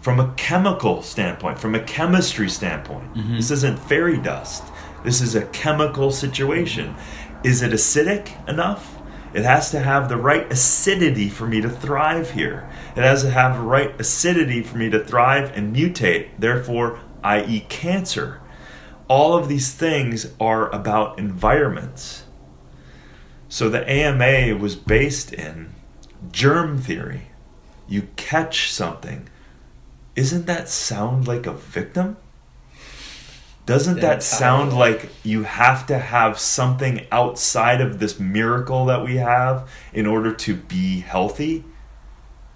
Speaker 2: From a chemical standpoint, from a chemistry standpoint. Mm-hmm. This isn't fairy dust. This is a chemical situation. Is it acidic enough? It has to have the right acidity for me to thrive here. It has to have the right acidity for me to thrive and mutate, therefore, i.e. cancer. All of these things are about environments. So the AMA was based in germ theory. You catch something. Isn't that sound like a victim? Doesn't that sound like you have to have something outside of this miracle that we have in order to be healthy?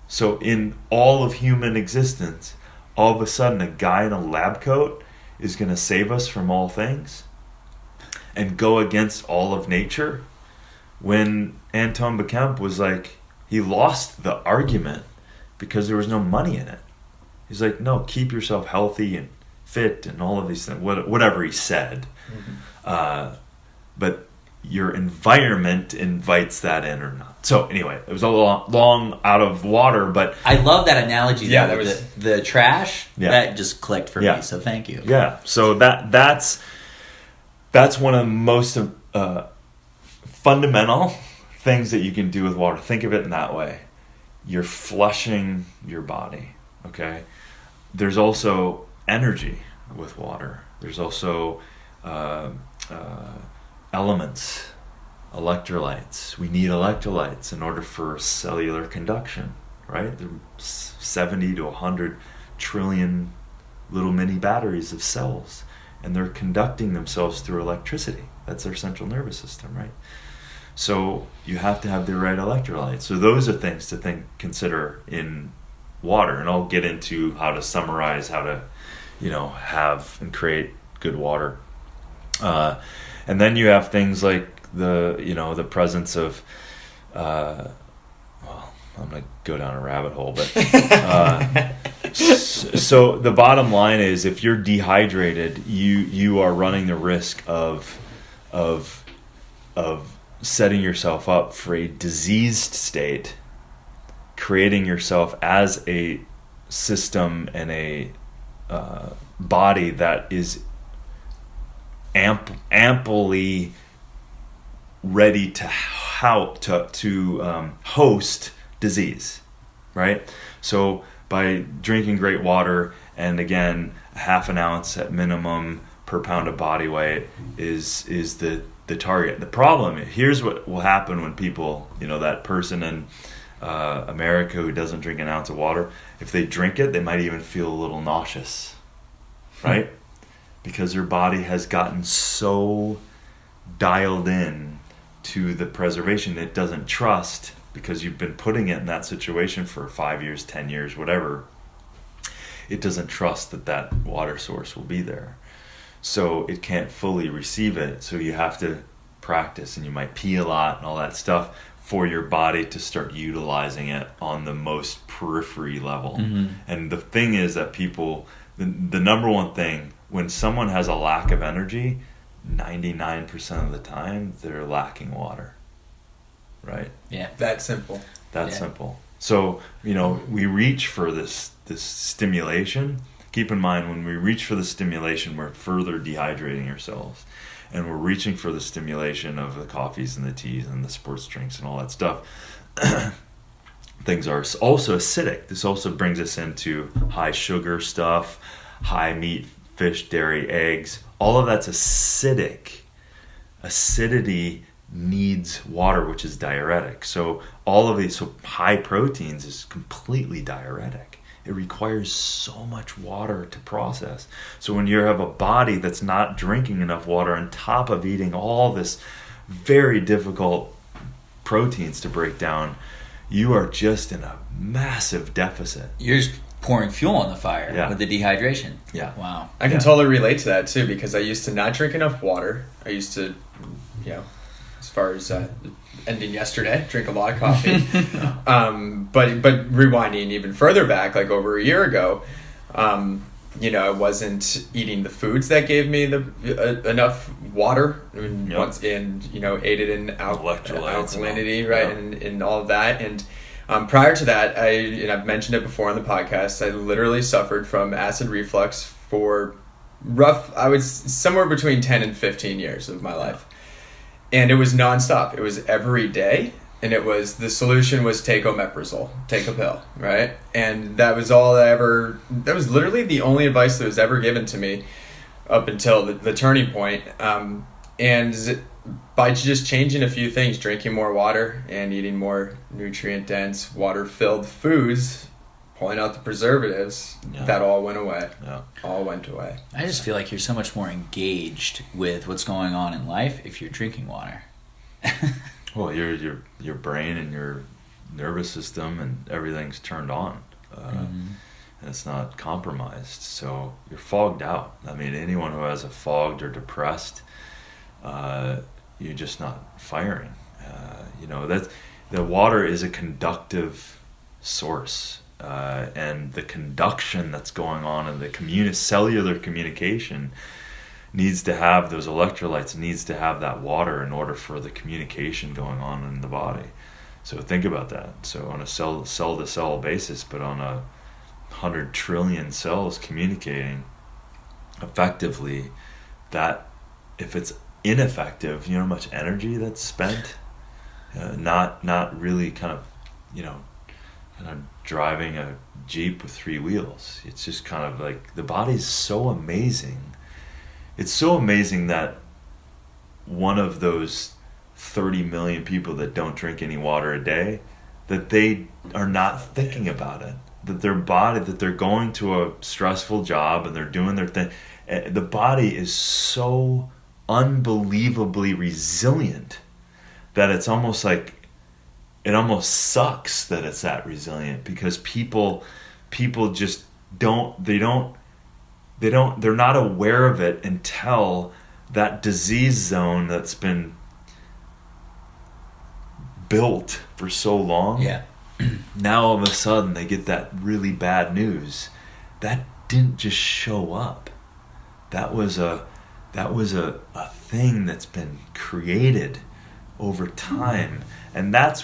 Speaker 2: So in all of human existence, all of a sudden a guy in a lab coat is going to save us from all things and go against all of nature? When Anton Bekemp was like, he lost the argument because there was no money in it. He's like, no, keep yourself healthy and fit and all of these things, whatever he said. Mm-hmm. But your environment invites that in or not. So anyway, it was a long out of water, but
Speaker 4: I love that analogy.
Speaker 3: Yeah,
Speaker 4: that was the trash.
Speaker 2: Yeah.
Speaker 4: That just clicked for me. So thank you.
Speaker 2: Yeah. So that's one of the most fundamental things that you can do with water. Think of it in that way. You're flushing your body. Okay. There's also energy with water. There's also elements, electrolytes. We need electrolytes in order for cellular conduction, right? There are 70 to 100 trillion little mini batteries of cells, and they're conducting themselves through electricity. That's their central nervous system, right? So you have to have the right electrolytes. So those are things to consider in water, and I'll get into how to summarize how to, have and create good water. And then you have things like the presence of, I'm going to go down a rabbit hole, but so the bottom line is, if you're dehydrated, you are running the risk of setting yourself up for a diseased state, creating yourself as a system and a body that is amply ready to host disease, right? So by drinking great water, and again, a half an ounce at minimum per pound of body weight is the target. The problem, here's what will happen when people, that person in America who doesn't drink an ounce of water, if they drink it, they might even feel a little nauseous, right? Because their body has gotten so dialed in to the preservation it doesn't trust, because you've been putting it in that situation for 5 years, 10 years, whatever. It doesn't trust that water source will be there. So it can't fully receive it. So you have to practice, and you might pee a lot and all that stuff for your body to start utilizing it on the most periphery level. Mm-hmm. And the thing is that people, the number one thing, when someone has a lack of energy, 99% of the time they're lacking water, right?
Speaker 3: Yeah, that simple.
Speaker 2: Simple. So, we reach for this stimulation. Keep in mind, when we reach for the stimulation, we're further dehydrating ourselves. And we're reaching for the stimulation of the coffees and the teas and the sports drinks and all that stuff. Things are also acidic. This also brings us into high sugar stuff, high meat, fish, dairy, eggs. All of that's acidic. Acidity needs water, which is diuretic. So all of these, so high proteins is completely diuretic. It requires so much water to process. So when you have a body that's not drinking enough water on top of eating all this very difficult proteins to break down, you are just in a massive deficit.
Speaker 4: You're just pouring fuel on the fire with the dehydration.
Speaker 2: Yeah.
Speaker 4: Wow.
Speaker 3: I can totally relate to that too, because I used to not drink enough water. I used to, as far as ending yesterday, drink a lot of coffee. But rewinding even further back, like over a year ago, I wasn't eating the foods that gave me enough water, once aided in alkalinity, right, and all of that. And prior to that, I've mentioned it before on the podcast, I literally suffered from acid reflux for somewhere between 10 and 15 years of my life. And it was nonstop. It was every day. And the solution was take omeprazole, take a pill, right? And that was that was literally the only advice that was ever given to me up until the turning point. And by just changing a few things, drinking more water and eating more nutrient-dense, water-filled foods, pulling out the preservatives, that all went away. Yeah. All went away.
Speaker 4: I just feel like you're so much more engaged with what's going on in life if you're drinking water.
Speaker 2: Well, your brain and your nervous system and everything's turned on, and it's not compromised. So you're fogged out. I mean, anyone who has a fogged or depressed, you're just not firing. That the water is a conductive source, and the conduction that's going on in the cellular communication needs to have those electrolytes, needs to have that water in order for the communication going on in the body. So think about that. So on a cell to cell basis, but on 100 trillion cells communicating effectively, that if it's ineffective, you know how much energy that's spent, not really kind of driving a Jeep with 3 wheels. It's just kind of like the body's so amazing. It's so amazing that one of those 30 million people that don't drink any water a day, that they are not thinking about it. That their body, that they're going to a stressful job and they're doing their thing. The body is so unbelievably resilient that it's almost like, it almost sucks that it's that resilient, because people just they're not aware of it until that disease zone that's been built for so long. Yeah. Now all of a sudden they get that really bad news. That didn't just show up. That was a thing that's been created over time. And that's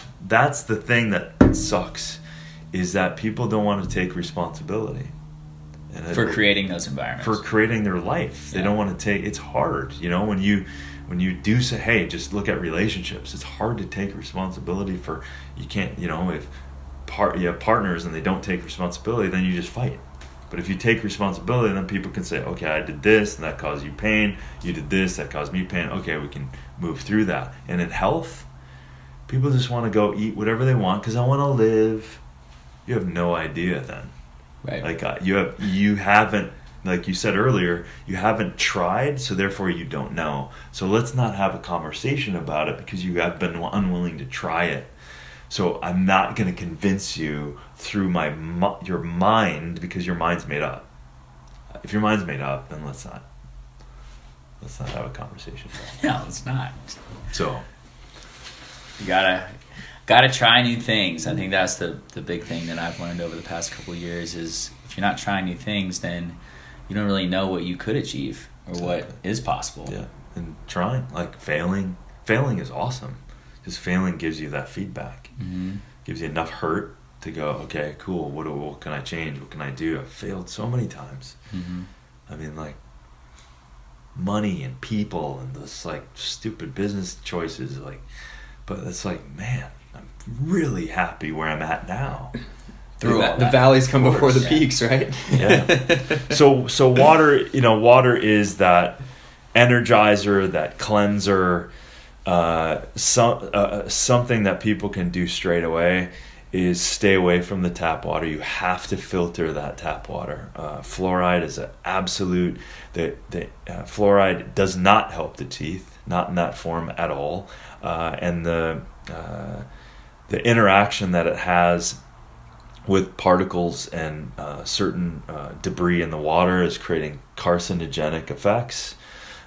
Speaker 2: the thing that sucks, is that people don't want to take responsibility.
Speaker 4: For creating those environments.
Speaker 2: For creating their life. They don't want to take, it's hard, when you do say, hey, just look at relationships, it's hard to take responsibility for, you can't, if you have partners and they don't take responsibility, then you just fight. But if you take responsibility, then people can say, okay, I did this and that caused you pain, you did this, that caused me pain, okay, we can move through that. And in health, people just want to go eat whatever they want because I want to live. You have no idea then.
Speaker 4: Right.
Speaker 2: Like you haven't, like you said earlier, you haven't tried, so therefore you don't know. So let's not have a conversation about it because you have been unwilling to try it. So I'm not going to convince you through your mind, because your mind's made up. If your mind's made up, then let's not have a conversation.
Speaker 4: No, it's not.
Speaker 2: So
Speaker 4: you gotta try new things. I think that's the big thing that I've learned over the past couple of years is if you're not trying new things, then you don't really know what you could achieve or what is possible.
Speaker 2: Yeah, and trying, like failing is awesome. Because failing gives you that feedback. Mm-hmm. Gives you enough hurt to go, okay, cool, what can I change? What can I do? I've failed so many times. Mm-hmm. I mean, like, money and people and this, like, stupid business choices, like, but it's like, man, I'm really happy where I'm at now.
Speaker 3: The valleys come before the peaks, right?
Speaker 2: Yeah. So water, water is that energizer, that cleanser, Something that people can do straight away is stay away from the tap water. You have to filter that tap water. Fluoride is an absolute. Fluoride does not help the teeth, not in that form at all, and the interaction that it has with particles and certain debris in the water is creating carcinogenic effects.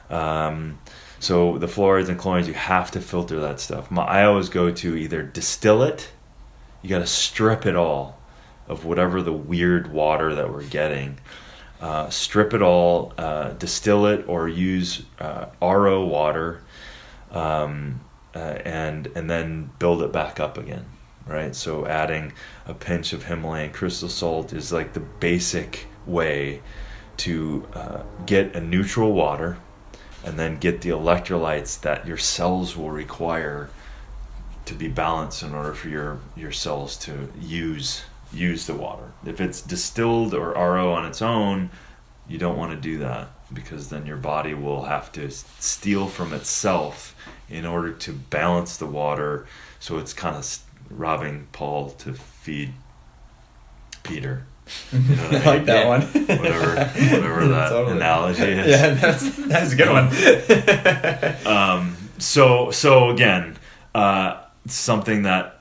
Speaker 2: So the fluorides and chlorines, you have to filter that stuff. I always go to either distill it. You got to strip it all of whatever the weird water that we're getting. Strip it all, distill it, or use RO water, and then build it back up again, right? So adding a pinch of Himalayan crystal salt is like the basic way to get a neutral water, and then get the electrolytes that your cells will require to be balanced in order for your cells to use the water. If it's distilled or RO on its own, you don't want to do that, because then your body will have to steal from itself in order to balance the water. So it's kind of robbing Paul to feed Peter. You know what I
Speaker 3: like that one.
Speaker 2: Whatever that totally. Analogy is.
Speaker 3: Yeah, that's a good one.
Speaker 2: So again, something that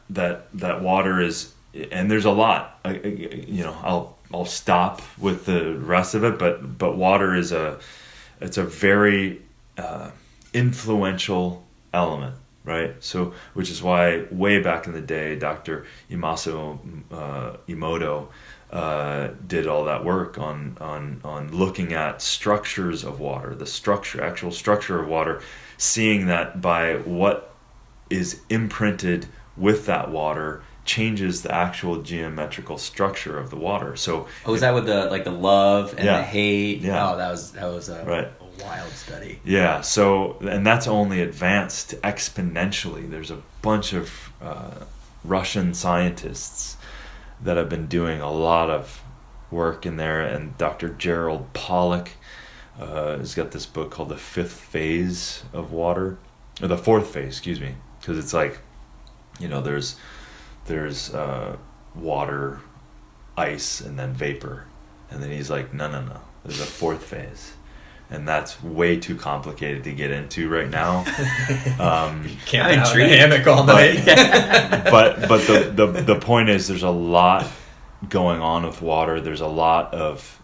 Speaker 2: water is, and there's a lot. I'll stop with the rest of it, but water is it's a very influential element, right? So, which is why way back in the day, Dr. Imaso Emoto did all that work on looking at structures of water, actual structure of water, seeing that by what is imprinted with that water changes the actual geometrical structure of the water. So
Speaker 4: was that with the love and the hate?
Speaker 2: Yeah.
Speaker 4: Oh, that was a wild study.
Speaker 2: Yeah. So, and that's only advanced exponentially. There's a bunch of Russian scientists that have been doing a lot of work in there, and Dr. Gerald Pollack has got this book called The Fifth Phase of Water, or The Fourth Phase, excuse me, because it's like, there's water, ice, and then vapor, and then he's like, no, there's a fourth phase, and that's way too complicated to get into right now.
Speaker 3: Can't be in a hammock all night.
Speaker 2: but the point is, there's a lot going on with water. There's a lot of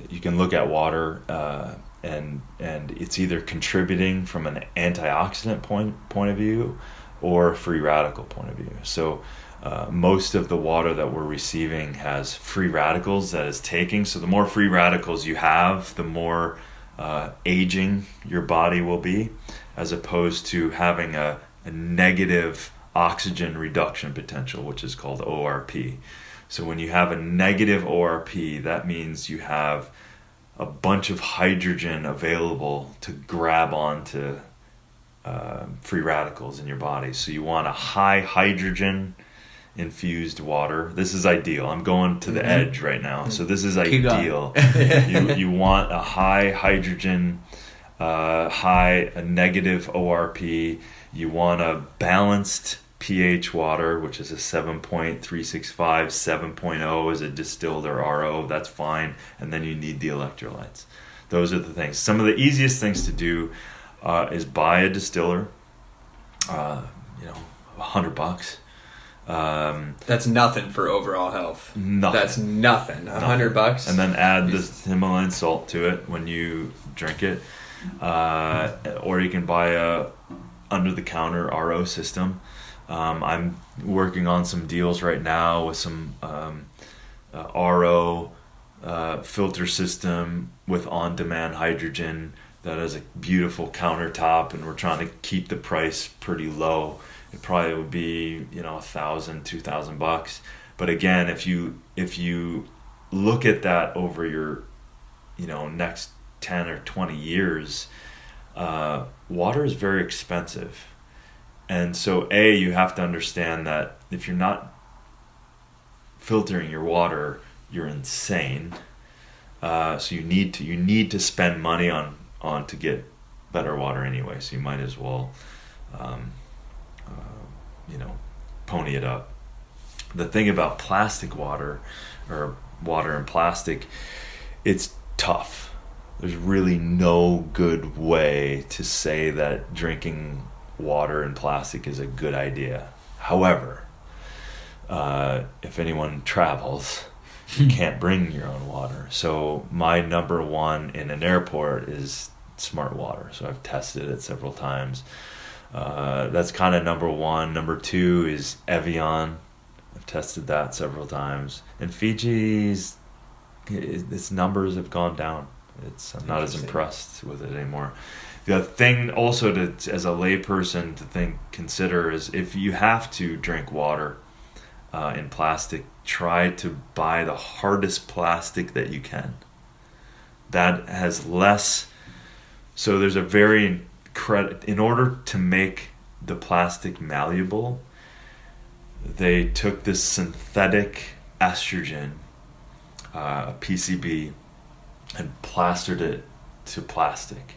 Speaker 2: you can look at water and it's either contributing from an antioxidant point of view or free radical point of view. So most of the water that we're receiving has free radicals that is taking. So the more free radicals you have, the more aging your body will be, as opposed to having a negative oxygen reduction potential, which is called ORP. So when you have a negative ORP, that means you have a bunch of hydrogen available to grab onto free radicals in your body. So you want a high hydrogen infused water. This is ideal. I'm going to the edge right now. So this is ideal. You want a high hydrogen, a negative ORP. You want a balanced pH water, which is a 7.365, 7.0 is a distilled or RO. That's fine. And then you need the electrolytes. Those are the things. Some of the easiest things to do is buy a distiller, $100.
Speaker 3: That's nothing for overall health.
Speaker 2: Nothing.
Speaker 3: That's nothing. $100.
Speaker 2: And then add the Himalayan salt to it when you drink it. Or you can buy a under-the-counter RO system. I'm working on some deals right now with some RO filter system with on-demand hydrogen that has a beautiful countertop, and we're trying to keep the price pretty low. It probably would be $1,000, $2,000. But again, if you look at that over your next 10 or 20 years, water is very expensive. And so you have to understand that if you're not filtering your water, you're insane. So you need to spend money on to get better water anyway. So you might as well pony it up. The thing about plastic water, or water and plastic, it's tough. There's really no good way to say that drinking water in plastic is a good idea. However, if anyone travels, you can't bring your own water. So my number one in an airport is Smart Water. So I've tested it several times. That's kind of number one. Number two is Evian. I've tested that several times. And Fiji's, its numbers have gone down. I'm not as impressed with it anymore. The thing also to, as a layperson, to consider is if you have to drink water in plastic, try to buy the hardest plastic that you can. That has less. So there's a very in order to make the plastic malleable, they took this synthetic estrogen, PCB, and plastered it to plastic.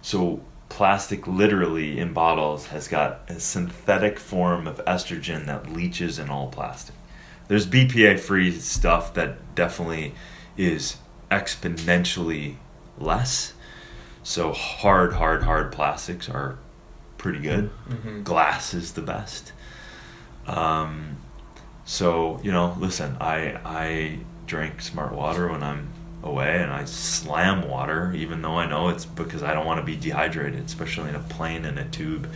Speaker 2: So plastic literally in bottles has got a synthetic form of estrogen that leaches in all plastic. There's BPA-free stuff that definitely is exponentially less. So hard plastics are pretty good. Mm-hmm. Glass is the best. So, listen, I drink Smart Water when I'm away, and I slam water, even though I know it's because I don't want to be dehydrated, especially in a plane and a tube.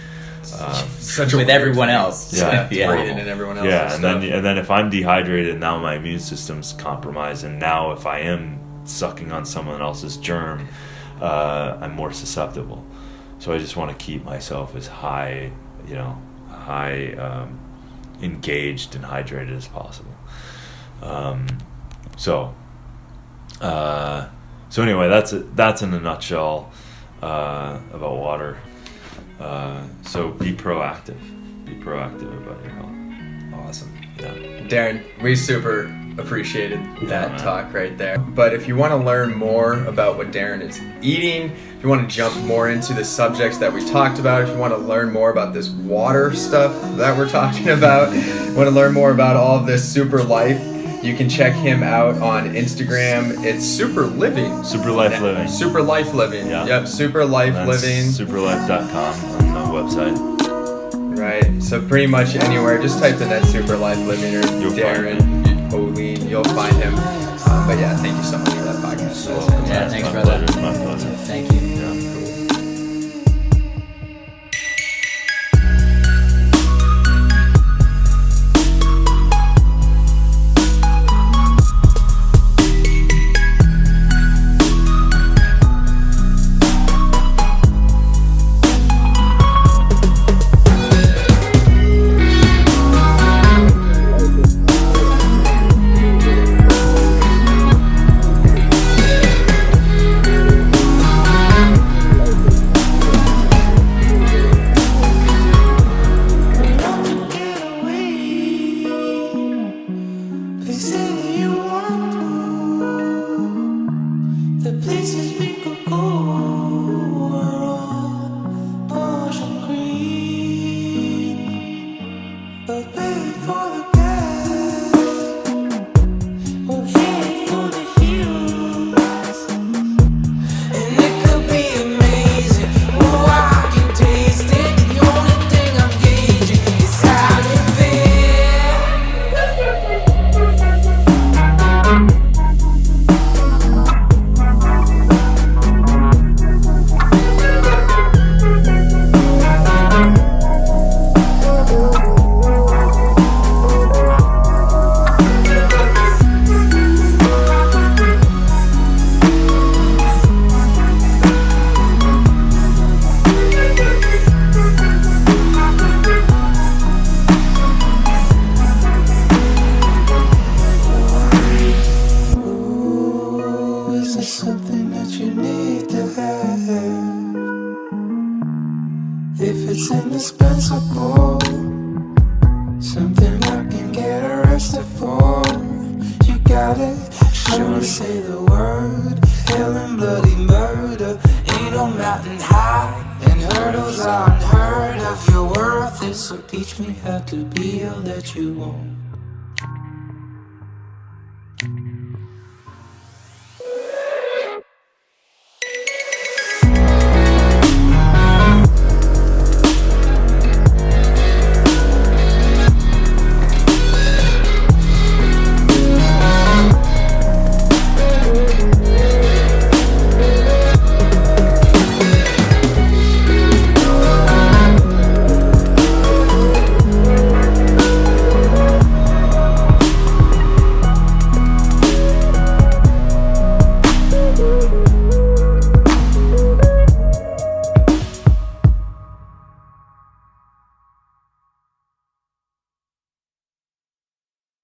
Speaker 4: With everyone else.
Speaker 2: Yeah.
Speaker 3: Breathing in everyone else's
Speaker 2: stuff.
Speaker 3: And
Speaker 2: then if I'm dehydrated, now my immune system's compromised, and now if I am sucking on someone else's germ, I'm more susceptible. So I just want to keep myself as high engaged and hydrated as possible. So anyway, that's in a nutshell about water. So be proactive about your health.
Speaker 3: Awesome.
Speaker 2: Yeah.
Speaker 3: Darin, we super appreciated that talk right there. But if you want to learn more about what Darin is eating, if you want to jump more into the subjects that we talked about, if you want to learn more about this water stuff that we're talking about, want to learn more about all of this super life, you can check him out on Instagram. It's Super Living.
Speaker 2: Super Life Living.
Speaker 3: Super Life Living.
Speaker 2: Yeah.
Speaker 3: Yep, Super Life Living.
Speaker 2: Superlife.com on the website.
Speaker 3: Right. So pretty much anywhere, just type in that Super Life Living or Darin Olien, you'll find him. But yeah, thank you so much for that podcast.
Speaker 4: Yeah, thanks, brother.
Speaker 2: My pleasure.
Speaker 4: Thank you.
Speaker 5: If it's indispensable, something I can get arrested for. You got it, sure say the word. Hell and bloody murder, ain't no mountain high, and hurdles are unheard of. Your this, so teach me how to be all that you want.